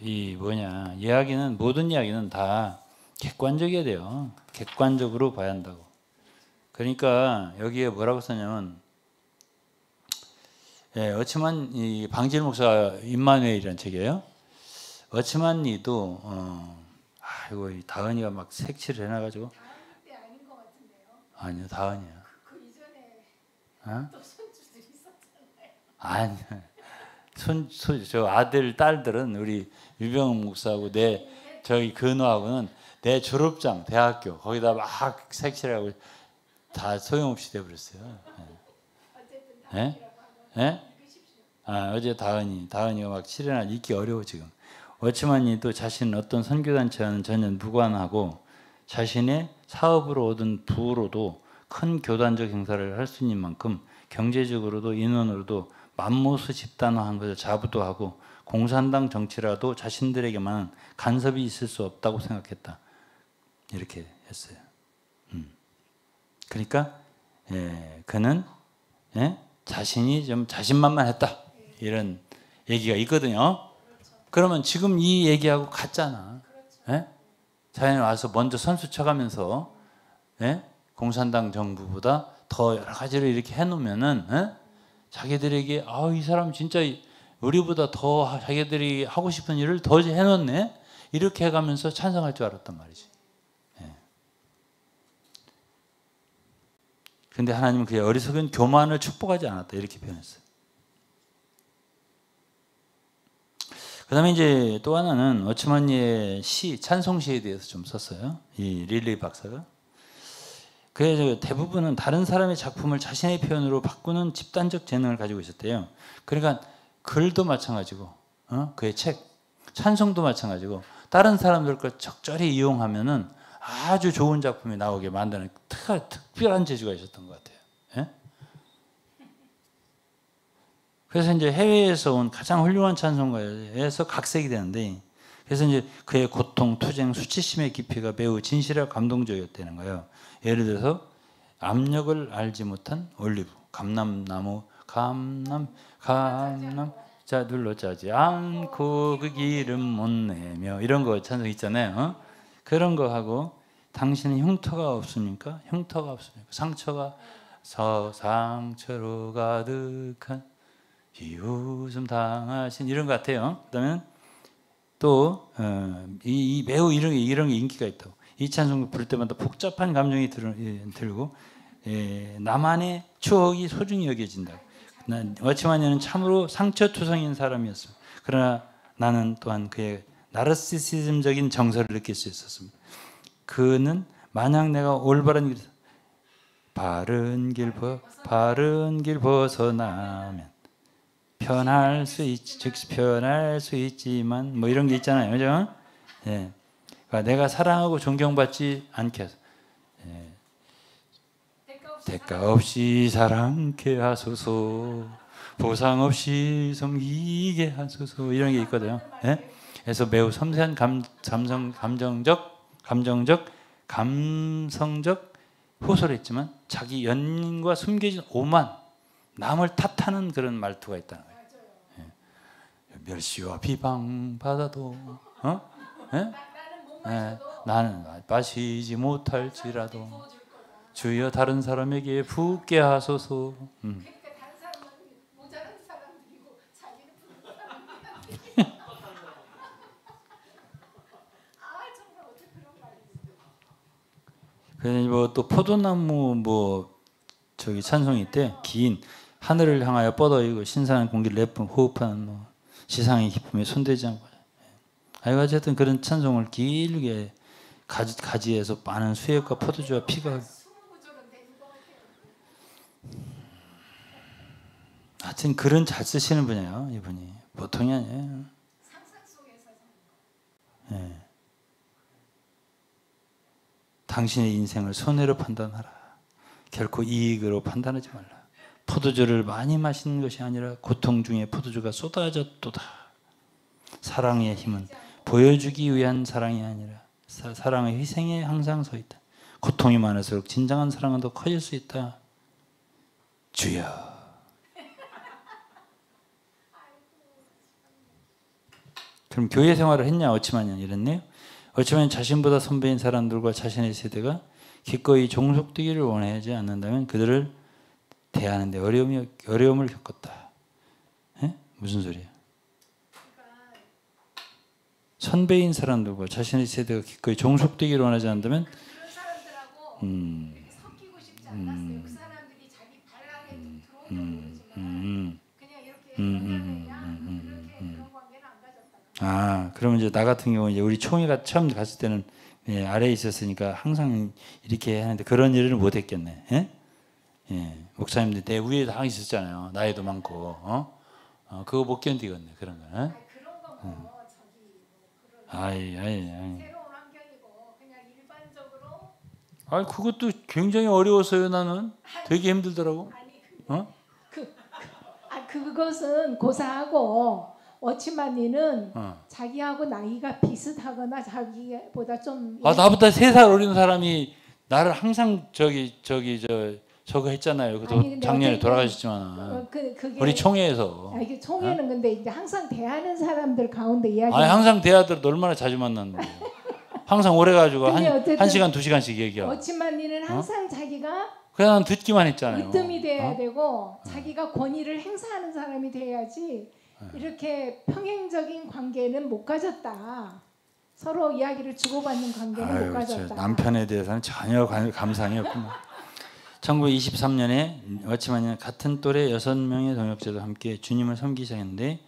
이야기는 모든 이야기는 다 객관적이어야 돼요. 객관적으로 봐야 한다고. 그러니까 여기에 뭐라고 썼냐면 어치만 이 방지일 목사 임마누엘이라는 책이에요. 어치만니도 이거 다은이가 막 색칠을 해놔가지고. 아니요, 다은이야. 그 이전에 또 손주들이 있었잖아요. 아니, 저 아들, 딸들은 우리 유병훈 목사하고 저희 근호하고는 내 졸업장, 대학교 거기다 막 색칠하고 다 소용없이 돼버렸어요. 네? 어제 다은이가 막 칠해놔 읽기 어려워 지금. 워치만이도 자신은 어떤 선교단체와는 전혀 무관하고 자신의 사업으로 얻은 부로도 큰 교단적 행사를 할 수 있는 만큼 경제적으로도 인원으로도 맘모스 집단화한 것을 자부도 공산당 정치라도 자신들에게만 간섭이 있을 수 없다고 생각했다. 이렇게 했어요. 그러니까 그는 자신이 좀 자신만만했다. 이런 얘기가 있거든요. 그러면 지금 이 얘기하고 같잖아. 자기는 와서 먼저 선수 쳐가면서 공산당 정부보다 더 여러 가지를 이렇게 해놓으면은 자기들에게 이 사람 진짜 우리보다 더 자기들이 하고 싶은 일을 더 해놓네 이렇게 해가면서 찬성할 줄 알았단 말이지. 근데 하나님은 그의 어리석은 교만을 축복하지 않았다 이렇게 표현했어요. 그 다음에 이제 또 하나는 어치만니의 찬송시에 대해서 좀 썼어요. 이 릴리 박사가. 그래서 대부분은 다른 사람의 작품을 자신의 표현으로 바꾸는 집단적 재능을 가지고 있었대요. 그러니까 글도 마찬가지고, 그의 책, 찬송도 마찬가지고, 다른 사람들 걸 적절히 이용하면은 아주 좋은 작품이 나오게 만드는 특별한 재주가 있었던 것 같아요. 그래서 이제 해외에서 온 가장 훌륭한 찬송가에서 각색이 되는데, 그래서 이제 그의 고통, 투쟁, 수치심의 깊이가 매우 진실하고 감동적이었다는 거예요. 예를 들어서 압력을 알지 못한 올리브, 감남나무, 자 눌러 짜지 않고 그 기름 못 내며 이런 거 찬송 있잖아요. 그런 거 하고 당신은 흉터가 없습니까? 흉터가 없습니까? 상처로 가득한 비웃음 당하신 이런 것 같아요. 그다음에 또 매우 이런 게 인기가 있다고. 이 찬송 부를 때마다 복잡한 감정이 들고 나만의 추억이 소중히 여겨진다. 워치만이는 참으로 상처투성인 사람이었습니다. 그러나 나는 또한 그의 나르시시즘적인 정서를 느낄 수 있었습니다. 그는 만약 내가 올바른 바른 길 벗어나면 편할 수 있지만 뭐 이런 게 있잖아요, 그죠? 그러니까 내가 사랑하고 존경받지 않게 해서 대가 없이 사랑케 하소서, 보상 없이 섬기게 하소서 이런 게 있거든요. 그래서 매우 섬세한 감성적 호소를 했지만 자기 연인과 숨겨진 오만, 남을 탓하는 그런 말투가 있다는 거예요. 멸시와 비방 받아도 예? 예, 나는 마시지 못할지라도 주여 다른 사람에게 붓게 하소서. 그러니까 다른 사람은 모자란 사람들이고 자기는 부른 사람들이 아 정말 어떻게 그런 말이 있어. 그래서 뭐또 포도나무 뭐 저기 찬송이 때 긴 하늘을 향하여 뻗어이고 신선한 공기를 내뿜 호흡하는 뭐 지상의 기쁨에 손대지 않고. 아이고 어쨌든 그런 찬송을 길게 가지에서 많은 수액과 포도주와 피가. 하여튼 글은 잘 쓰시는 분이에요. 이분이 보통이 아니에요. 상상 속에서 예. 당신의 인생을 손해로 판단하라. 결코 이익으로 판단하지 말라. 포도주를 많이 마시는 것이 아니라 고통 중에 포도주가 쏟아졌도다. 사랑의 힘은 보여주기 위한 사랑이 아니라 사랑의 희생에 항상 서 있다. 고통이 많을수록 진정한 사랑은 더 커질 수 있다. 주여. 그럼 교회 생활을 했냐 어찌마냐 이랬네요. 어찌마냐 자신보다 선배인 사람들과 자신의 세대가 기꺼이 종속되기를 원하지 않는다면 그들을 대하는데 어려움을 겪었다. 에? 무슨 소리야? 선배인 사람들과 자신의 세대가 기꺼이 종속되기를 원하지 않는다면 그런 사람들하고 섞이고 싶지 않았어요. 그 사람들이 자기 발랑에 들어오는 모르지만 그냥 이렇게 그렇게 그런 관계는 안 가졌다. 아, 그러면 이제 나 같은 경우 이제 우리 총회가 처음 갔을 때는 예, 아래에 있었으니까 항상 이렇게 하는데 그런 일을 못 했겠네. 예? 예, 목사님들 내 위에 다 있었잖아요. 나이도 많고, 그거 못 견디겠네 그런 거. 아니, 그런 거 뭐 저기 뭐 그런 아이. 새로운 환경이고 그냥 일반적으로 아, 그것도 굉장히 어려웠어요. 나는 되게 힘들더라고. 아니 그것은 고사하고 워치만니는 자기하고 나이가 비슷하거나 자기보다 좀 나보다 3살 어린 사람이 나를 항상 저거 했잖아요. 아니, 작년에 돌아가셨지만 그게 우리 총회에서. 이게 총회는 근데 이제 항상 대하는 사람들 가운데 이야기. 아니 항상 대하더라도 얼마나 자주 만났는데. 항상 오래 가지고 한 시간 2시간씩 얘기하고. 워치만니는 항상 자기가 그냥 난 듣기만 했잖아요. 으뜸이 돼야 되고 자기가 권위를 행사하는 사람이 돼야지. 이렇게 평행적인 관계는 못 가졌다. 서로 이야기를 주고받는 관계는 못 가졌다. 남편에 대해서는 전혀 감상이 없구나. 1923년에 워치만은 같은 또래 6명의 동역자도 함께 주님을 섬기기 시작했는데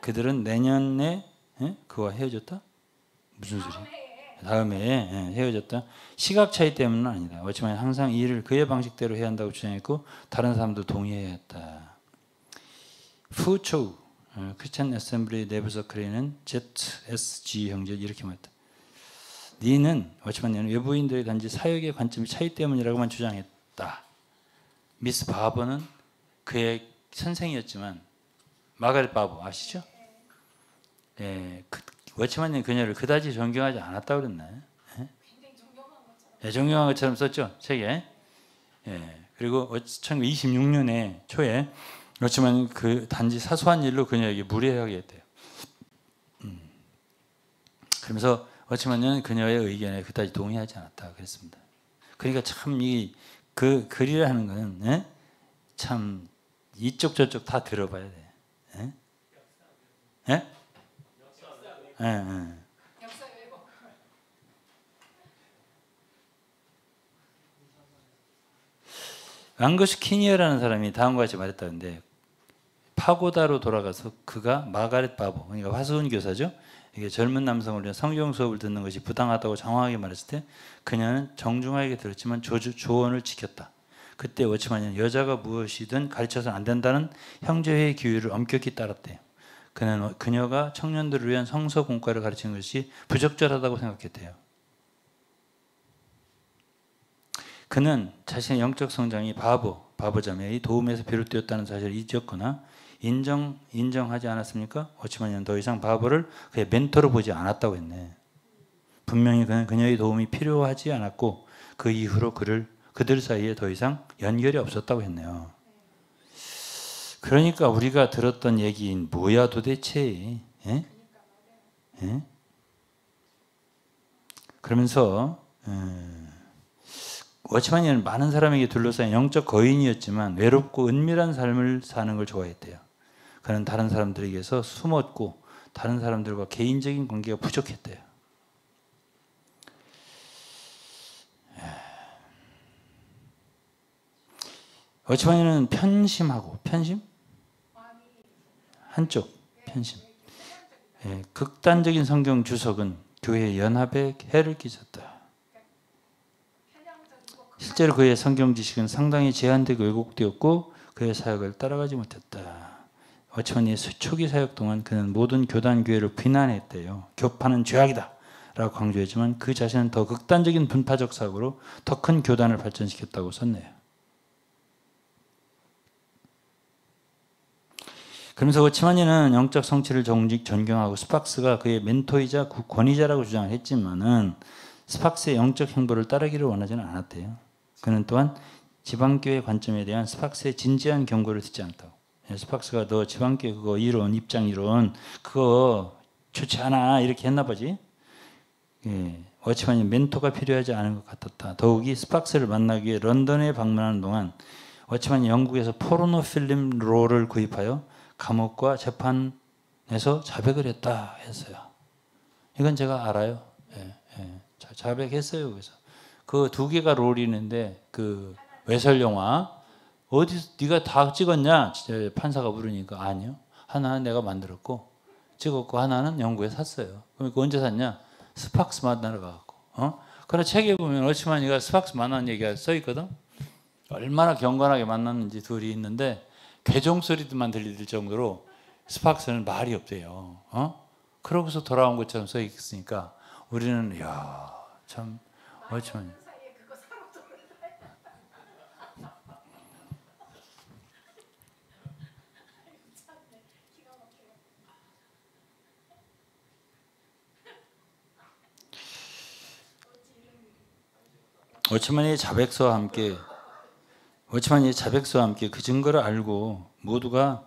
그들은 내년에 그와 헤어졌다? 무슨 소리야? 다음 해에 헤어졌다. 시각 차이 때문은 아니다. 워치만은 항상 이 일을 그의 방식대로 해야 한다고 주장했고 다른 사람도 동의해야 했다. 푸초우 크리스찬 애셈블리 내부서클에는 ZSG 형제 이렇게 말했다. 니는 워치만은 외부인들의 단지 사역의 관점이 차이 때문이라고만 주장했다. 미스 바버는 그의 선생이었지만 마가렛 바버 아시죠? 예, 워치만은 그녀를 그다지 존경하지 않았다고 그랬나? 존경한 것처럼 썼죠 책에. 예, 그리고 1926년에 초에 그렇지만 그 단지 사소한 일로 그녀에게 무례하게 했대요. 그러면서 그렇지만은 그녀의 의견에 그다지 동의하지 않았다 그랬습니다. 그러니까 참 이 그 글이라는 거는 참 이쪽 저쪽 다 들어봐야 돼. 예? 예? 앙거스 키니어라는 사람이 다음과 같이 말했다는데 파고다로 돌아가서 그가 마가렛 바보, 그러니까 화수은 교사죠. 이게 젊은 남성을 위한 성경 수업을 듣는 것이 부당하다고 장황하게 말했을 때 그녀는 정중하게 들었지만 조언을 지켰다. 그때 워치만은 여자가 무엇이든 가르쳐서는 안 된다는 형제회의 규율을 엄격히 따랐대요. 그녀가 청년들을 위한 성서 공과를 가르치는 것이 부적절하다고 생각했대요. 그는 자신의 영적 성장이 바보자매의 도움에서 비롯되었다는 사실을 잊었거나 인정하지 않았습니까? 워치만은 더 이상 바보를 그의 멘토로 보지 않았다고 했네. 분명히 그는 그녀의 도움이 필요하지 않았고 그 이후로 그들 사이에 더 이상 연결이 없었다고 했네요. 그러니까 우리가 들었던 얘기인 뭐야 도대체? 예? 예? 그러면서 워치만이는 많은 사람에게 둘러싸인 영적 거인이었지만 외롭고 은밀한 삶을 사는 걸 좋아했대요. 그는 다른 사람들에게서 숨었고 다른 사람들과 개인적인 관계가 부족했대요. 워치만이는 편심하고 편심? 한쪽 편심. 극단적인 성경 주석은 교회 연합에 해를 끼쳤다. 실제로 그의 성경 지식은 상당히 제한되고 왜곡되었고 그의 사역을 따라가지 못했다. 워치만의 초기 사역 동안 그는 모든 교단 교회를 비난했대요. 교파는 죄악이다 라고 강조했지만 그 자신은 더 극단적인 분파적 사고로 더 큰 교단을 발전시켰다고 썼네요. 그러면서 워치만이는 영적 성취를 존경하고 스팍스가 그의 멘토이자 권위자라고 주장을 했지만은 스팍스의 영적 행보를 따르기를 원하지는 않았대요. 그는 또한 지방교회 관점에 대한 스팍스의 진지한 경고를 듣지 않았다고. 스팍스가 너 지방교회 그거 이론, 입장 이론 그거 좋지 않아 이렇게 했나 보지. 워치만이 멘토가 필요하지 않은 것 같았다. 더욱이 스팍스를 만나기 위해 런던에 방문하는 동안 워치만이 영국에서 포르노 필름 롤을 구입하여 감옥과 재판에서 자백을 했다 했어요. 이건 제가 알아요. 자백했어요. 그래서 그 두 개가 롤이 있는데 그 외설 영화 어디서 네가 다 찍었냐? 진짜 판사가 물으니까 아니요. 하나는 내가 만들었고 찍었고 하나는 영국에 샀어요. 그럼 언제 샀냐? 스팍스 만나러 가고. 그래 책에 보면 워치만이가 스팍스 만난 얘기가 써 있거든. 얼마나 경건하게 만났는지 둘이 있는데 괴종 소리만 들릴 정도로 스팍스는 말이 없대요. 그러고서 돌아온 것처럼 써 있으니까 우리는 야, 참 워치만. 워치만의 자백서와 함께 그 증거를 알고 모두가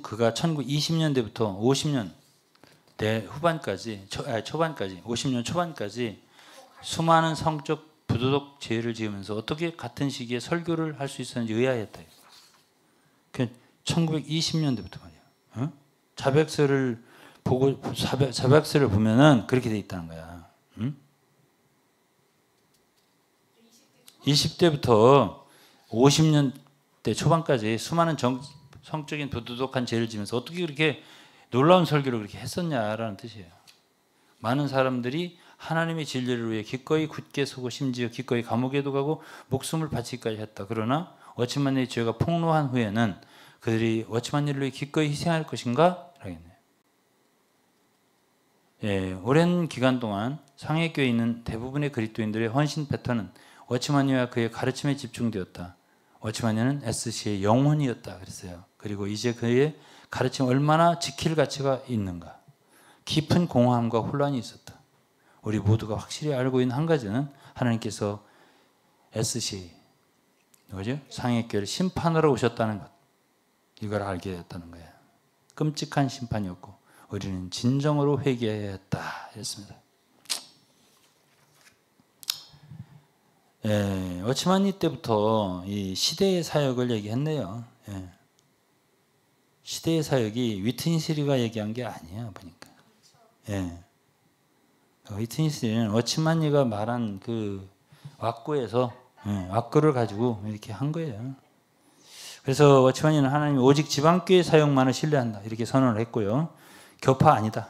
그가 1920년대부터 50년대 후반까지 초반까지 50년 초반까지 수많은 성적 부도덕 죄를 지으면서 어떻게 같은 시기에 설교를 할 수 있었는지 의아했다. 그 1920년대부터 말이야. 자백서를 보면은 그렇게 돼 있다는 거야. 20대부터 50년대 초반까지 수많은 성적인 부도덕한 죄를 지면서 어떻게 그렇게 놀라운 설교를 그렇게 했었냐라는 뜻이에요. 많은 사람들이 하나님의 진리를 위해 기꺼이 굳게 서고 심지어 기꺼이 감옥에도 가고 목숨을 바치기까지 했다. 그러나 워치만의 죄가 폭로한 후에는 그들이 워치만 일을 위해 기꺼이 희생할 것인가? 라겠네요. 오랜 기간 동안 상해교회에 있는 대부분의 그리스도인들의 헌신 패턴은 워치만이와 그의 가르침에 집중되었다. 워치만이는 SC의 영혼이었다 그랬어요. 그리고 이제 그의 가르침이 얼마나 지킬 가치가 있는가. 깊은 공허함과 혼란이 있었다. 우리 모두가 확실히 알고 있는 한 가지는 하나님께서 SC 뭐죠? 상해교회를 심판하러 오셨다는 것. 이걸 알게 됐다는 거예요. 끔찍한 심판이었고 우리는 진정으로 회개해야 했다 했습니다. 워치만이 때부터 이 시대의 사역을 얘기했네요. 시대의 사역이 위트니스리가 얘기한 게 아니야 보니까. 위트니스리는 워치만이가 말한 그 왁구에서 왁구를 가지고 이렇게 한 거예요. 그래서 워치만이는 하나님이 오직 지방교회 사역만을 신뢰한다 이렇게 선언을 했고요. 교파 아니다.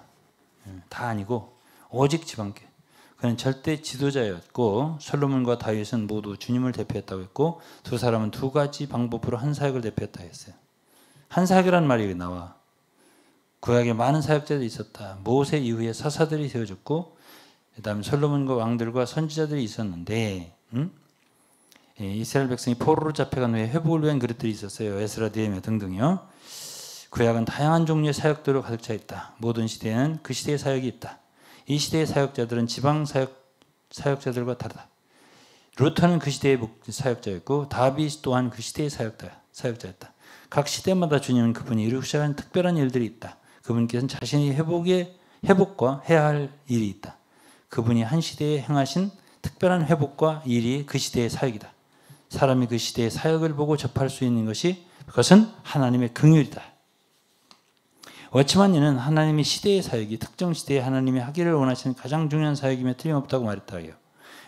다 아니고 오직 지방교회. 그는 절대 지도자였고 솔로몬과 다윗은 모두 주님을 대표했다고 했고 두 사람은 두 가지 방법으로 한 사역을 대표했다고 했어요. 한 사역이라는 말이 나와. 구약에 많은 사역자들이 있었다. 모세 이후에 사사들이 세워졌고 그다음에 솔로몬과 왕들과 선지자들이 있었는데 이스라엘 백성이 포로로 잡혀간 후에 회복을 위한 그릇들이 있었어요. 에스라, 느헤미야 등등요. 구약은 다양한 종류의 사역들로 가득 차 있다. 모든 시대에는 그 시대의 사역이 있다. 이 시대의 사역자들은 지방 사역자들과 다르다. 루터는 그 시대의 사역자였고 다윗 또한 그 시대의 사역자였다. 각 시대마다 주님은 그분이 이루고 시작한 특별한 일들이 있다. 그분께서는 자신이 회복과 해야 할 일이 있다. 그분이 한 시대에 행하신 특별한 회복과 일이 그 시대의 사역이다. 사람이 그 시대의 사역을 보고 접할 수 있는 것이 그것은 하나님의 긍휼이다. 워치만니는 하나님의 시대의 사역이 특정 시대에 하나님이 하기를 원하시는 가장 중요한 사역임에 틀림없다고 말했다고요.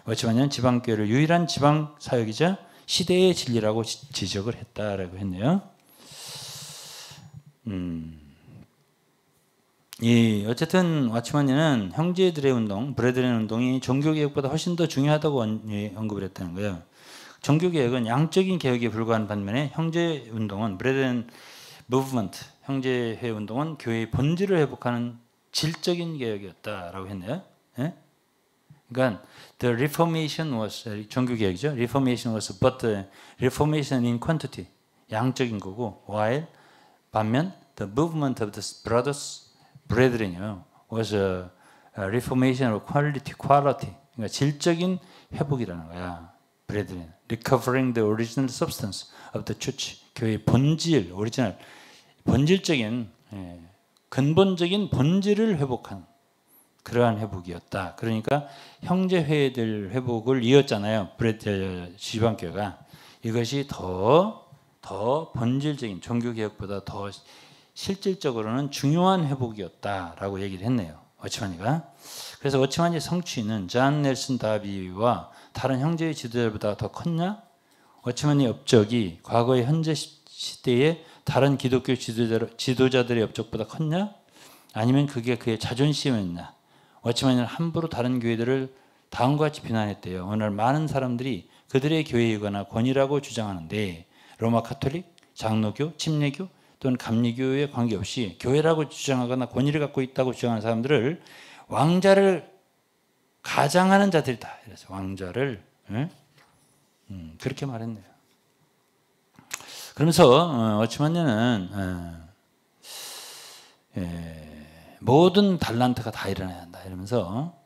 워치만니는 지방교회를 유일한 지방 사역이자 시대의 진리라고 지적을 했다라고 했네요. 어쨌든 워치만니는 형제들의 운동, 브레드렌 운동이 종교개혁보다 훨씬 더 중요하다고 언급을 했다는 거예요. 종교개혁은 양적인 개혁에 불과한 반면에 형제운동은 브레드렌 무브먼트, 형제회 운동은 교회의 본질을 회복하는 질적인 개혁이었다라고 했네요. 예? 그러니까 the reformation was 종교개혁이죠. Reformation was but the reformation in quantity, 양적인 거고, while 반면 the movement of the brothers, brethren이요, was a reformation of quality. 그러니까 질적인 회복이라는 거야. brethren, recovering the original substance of the church. 교회의 본질, 오리지널, 본질적인, 근본적인 본질을 회복한 그러한 회복이었다. 그러니까 형제회들 회복을 이었잖아요. 지방교회가. 이것이 더 본질적인 종교개혁보다 더 실질적으로는 중요한 회복이었다라고 얘기를 했네요. 워치만니가. 그래서 워치만니의 성취는 존 넬슨 다비와 다른 형제의 지도자보다 더 컸냐? 워치만니의 업적이 과거의 현재 시대의 다른 기독교 지도자들의 업적보다 컸냐? 아니면 그게 그의 자존심이었냐? 워치만니는 함부로 다른 교회들을 다음과 같이 비난했대요. 오늘 많은 사람들이 그들의 교회에 관한 권위라고 주장하는데 로마 카톨릭, 장로교, 침례교 또는 감리교에 관계없이 교회라고 주장하거나 권위를 갖고 있다고 주장하는 사람들을 왕자를 가장하는 자들이다. 그래서 왕자를 그렇게 말했네요. 그러면서 워치만니는 모든 달란트가 다 일어나야 한다. 이러면서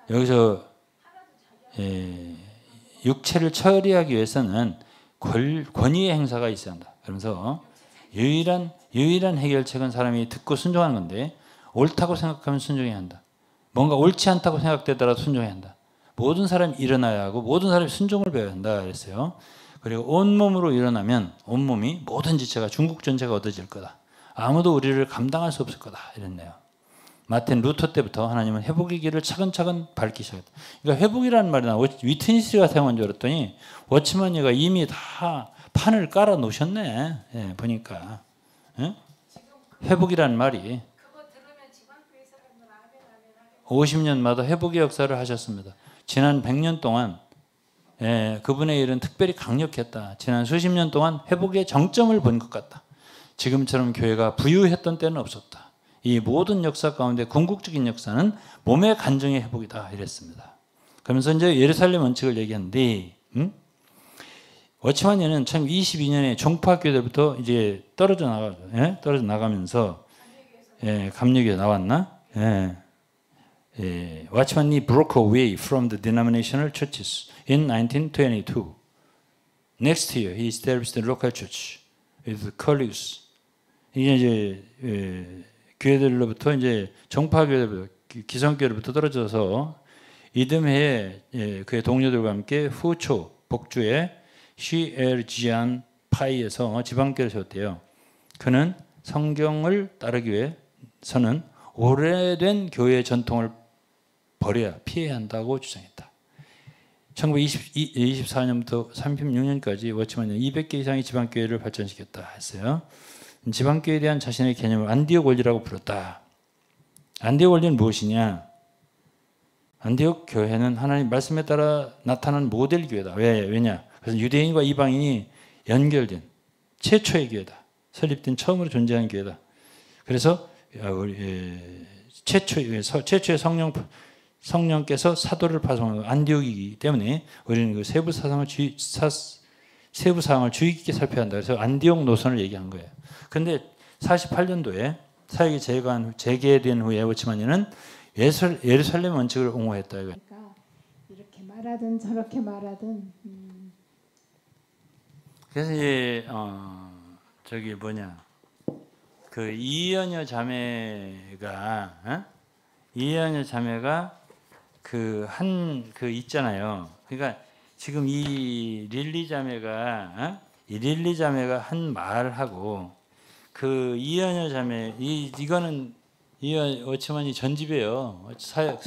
여기서 육체를 처리하기 위해서는 권위의 행사가 있어야 한다. 그러면서 유일한 해결책은 사람이 듣고 순종하는 건데 옳다고 생각하면 순종해야 한다. 뭔가 옳지 않다고 생각되더라도 순종해야 한다. 모든 사람이 일어나야 하고 모든 사람이 순종을 배워야 한다 그랬어요. 그리고 온몸으로 일어나면 온몸이 모든 지체가 중국 전체가 얻어질 거다. 아무도 우리를 감당할 수 없을 거다 이랬네요. 마틴 루터 때부터 하나님은 회복의 길을 차근차근 밟기 시작했다. 그러니까 회복이라는 말이 나 위트니스가 사용한 줄 알았더니 워치만니가 이미 다 판을 깔아 놓으셨네. 보니까 회복이라는 말이 50년마다 회복의 역사를 하셨습니다. 지난 100년 동안 그분의 일은 특별히 강력했다. 지난 수십 년 동안 회복의 정점을 본 것 같다. 지금처럼 교회가 부유했던 때는 없었다. 이 모든 역사 가운데 궁극적인 역사는 몸의 간증의 회복이다 이랬습니다. 그러면서 이제 예루살렘 원칙을 얘기하는데 워치만니는 1922년에 종파교회부터 이제 떨어져 나가면서 감리교회 나왔나? Watchmanni broke away from the denominational churches in 1922. Next year, he established the local church with colleagues. 이게 이제 교회들로부터 이제 정파교회로부터 기성교회로부터 떨어져서 이듬해에 그의 동료들과 함께 후초 복주의 시에르지안 파이에서 지방교회를 세웠대요. 그는 성경을 따르기 위해서는 오래된 교회의 전통을 버려야 피해야 한다고 주장했다. 1924년부터 36년까지 워치만니는 200개 이상의 지방교회를 발전시켰다 했어요. 지방교회에 대한 자신의 개념을 안디옥 원리라고 불렀다. 안디옥 원리는 무엇이냐? 안디옥 교회는 하나님 말씀에 따라 나타난 모델 교회다. 왜냐? 그래서 유대인과 이방인이 연결된 최초의 교회다. 설립된 처음으로 존재한 교회다. 그래서 최초의 성령께서 사도를 파송한 안디옥이기 때문에 우리는 그 세부 사항을 주의 깊게 살펴야 한다. 그래서 안디옥 노선을 얘기한 거예요. 그런데 48년도에 사역이 재개된 후에 워치만니는 예루살렘 원칙을 옹호했다. 그러니까 이렇게 말하든 저렇게 말하든 그래서 이제 저기 뭐냐 그 이연여 자매가 이연여 자매가 그 있잖아요. 그러니까 지금 이 릴리 자매가 한 말하고 그 이연여 자매 이거는 이 워치만이 전집이에요. 사역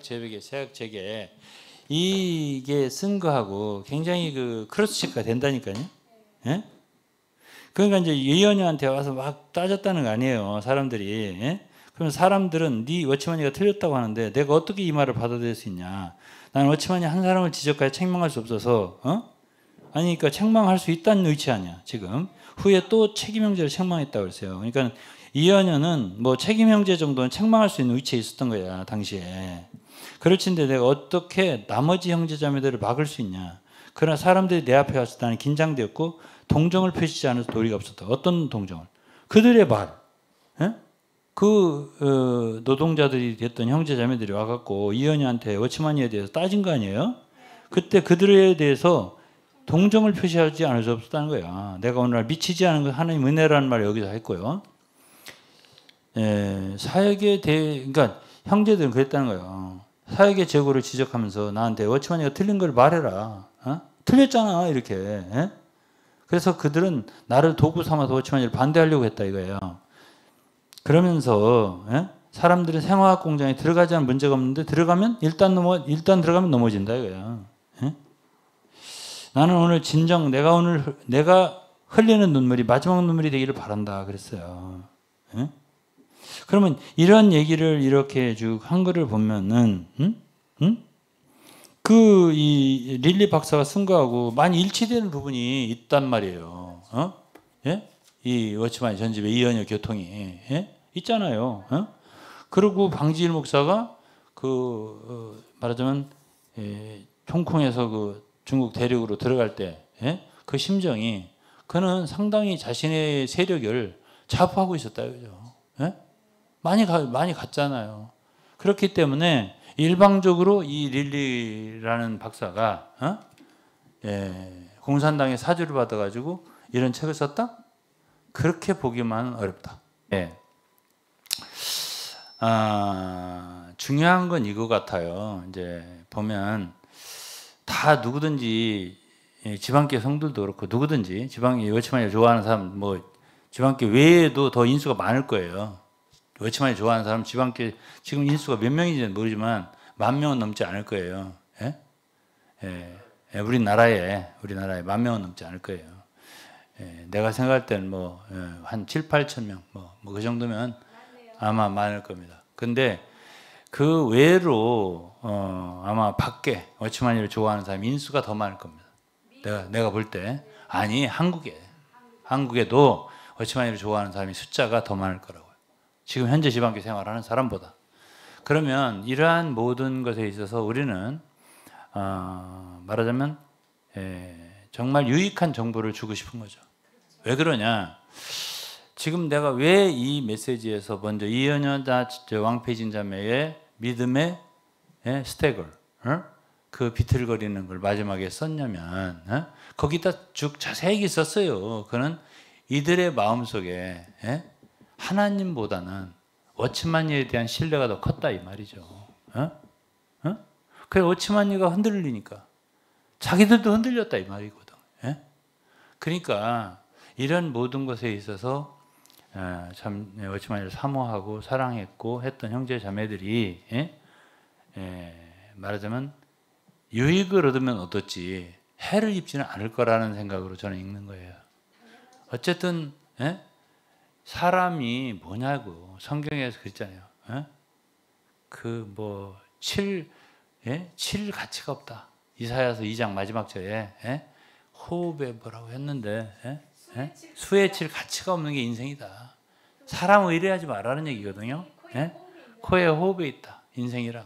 제백에 이게 쓴 거하고 굉장히 그 크로스 체크가 된다니까요. 예? 그러니까 이제 이연여한테 와서 막 따졌다는 거 아니에요. 사람들이. 예? 그럼 사람들은 네 워치만이가 틀렸다고 하는데 내가 어떻게 이 말을 받아들일 수 있냐? 나는 워치만이 한 사람을 지적하여 책망할 수 없어서 아니 그러니까 책망할 수 있다는 의치 아니야. 지금 후에 또 책임 형제를 책망했다고 그랬어요. 그러니까 이연여는 뭐 책임 형제 정도는 책망할 수 있는 위치에 있었던 거야 당시에. 그렇지인데 내가 어떻게 나머지 형제자매들을 막을 수 있냐? 그러나 사람들이 내 앞에 왔을 때 나는 긴장되었고 동정을 표시지 않아서 도리가 없었다. 어떤 동정을? 그들의 말. 예? 노동자들이 됐던 형제자매들이 와갖고 이연여한테 워치만이에 대해서 따진 거 아니에요? 그때 그들에 대해서 동정을 표시하지 않을 수 없었다는 거야. 내가 오늘날 미치지 않은 것 하나님 은혜라는 말을 여기서 했고요. 그러니까 형제들은 그랬다는 거예요. 사역의 재고를 지적하면서 나한테 워치만이가 틀린 걸 말해라. 틀렸잖아 이렇게. 예? 그래서 그들은 나를 도구 삼아서 워치만이를 반대하려고 했다 이거예요. 그러면서 사람들이 생화학 공장에 들어가지 않은 문제가 없는데 들어가면 일단 들어가면 넘어진다 이거야. 예? 나는 오늘 진정 내가 흘리는 눈물이 마지막 눈물이 되기를 바란다 그랬어요. 예? 그러면 이런 얘기를 이렇게 쭉 한 거를 보면은 이 릴리 박사가 쓴 거하고 많이 일치되는 부분이 있단 말이에요. 예? 이 워치만의 전집에 이연여 교통이 있잖아요. 그리고 방지일 목사가 말하자면 홍콩에서 그 중국 대륙으로 들어갈 때 그 심정이 그는 상당히 자신의 세력을 자부하고 있었다 그죠. 많이 갔잖아요. 그렇기 때문에 일방적으로 이 릴리라는 박사가 공산당의 사주를 받아가지고 이런 책을 썼다? 그렇게 보기만 어렵다. 예. 중요한 건 이거 같아요. 이제 보면 다 누구든지 지방교 성들도 그렇고 누구든지 지방교 워치만을 좋아하는 사람 뭐 지방교 외에도 더 인수가 많을 거예요. 워치만이 좋아하는 사람 지방교 지금 인수가 몇 명인지는 모르지만 10,000명은 넘지 않을 거예요. 예? 예. 우리나라에 10,000명은 넘지 않을 거예요. 내가 생각할 때는 한 7-8천 명 그 정도면 아마 많을 겁니다. 근데 그 외로 아마 밖에 워치만이를 좋아하는 사람이 인수가 더 많을 겁니다. 내가 볼 때 아니 한국에도 워치만이를 좋아하는 사람이 숫자가 더 많을 거라고요. 지금 현재 지방교 생활하는 사람보다. 그러면 이러한 모든 것에 있어서 우리는 말하자면 정말 유익한 정보를 주고 싶은 거죠. 왜 그러냐? 지금 내가 왜 이 메시지에서 먼저 이연여 왕패진 자매의 믿음의 스태글 그 비틀거리는 걸 마지막에 썼냐면 거기다 쭉 자세히 썼어요. 그는 이들의 마음속에 하나님보다는 워치만이에 대한 신뢰가 더 컸다 이 말이죠. 그래 워치만이가 흔들리니까 자기들도 흔들렸다 이 말이거든. 그러니까 이런 모든 것에 있어서 참 워치만이를 사모하고 사랑했고 했던 형제 자매들이 말하자면 유익을 얻으면 얻었지 해를 입지는 않을 거라는 생각으로 저는 읽는 거예요. 어쨌든 사람이 뭐냐고 성경에서 그랬잖아요. 칠 가치가 없다. 이사야서 2장 마지막 절에 호흡에 뭐라고 했는데 수에 칠 가치가 없는 게 인생이다. 사람 의뢰하지 말라는 얘기거든요. 코에 호흡에 있다. 인생이라.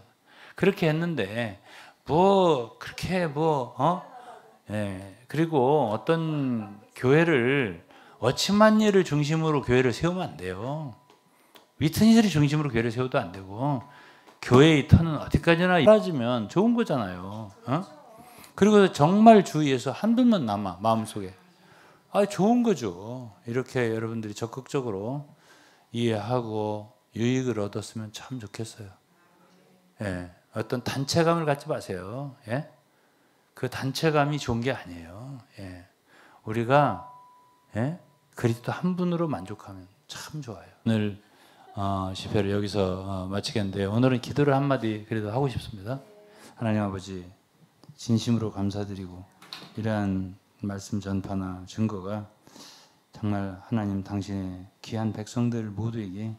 그렇게 했는데 그리고 어떤 교회를 워치만이를 중심으로 교회를 세우면 안 돼요. 위트니스를 중심으로 교회를 세워도 안 되고 교회의 터는 어디까지나 사라지면 좋은 거잖아요. 그리고 정말 주위에서 한둘만 남아 마음속에 좋은 거죠. 이렇게 여러분들이 적극적으로 이해하고 유익을 얻었으면 참 좋겠어요. 예, 어떤 단체감을 갖지 마세요. 예? 그 단체감이 좋은 게 아니에요. 예. 우리가 그리스도 한 분으로 만족하면 참 좋아요. 오늘 집회를 여기서 마치겠는데요. 오늘은 기도를 한마디 그래도 하고 싶습니다. 하나님 아버지, 진심으로 감사드리고 이러한 말씀 전파나 증거가 정말 하나님 당신의 귀한 백성들 모두에게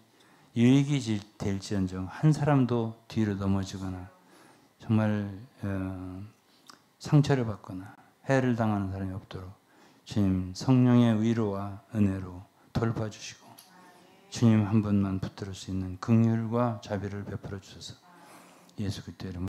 유익이 될지언정 한 사람도 뒤로 넘어지거나 정말 상처를 받거나 해를 당하는 사람이 없도록 주님 성령의 위로와 은혜로 돌봐주시고 주님 한 분만 붙들 수 있는 긍휼과 자비를 베풀어 주셔서 예수 그리스도의 이름으로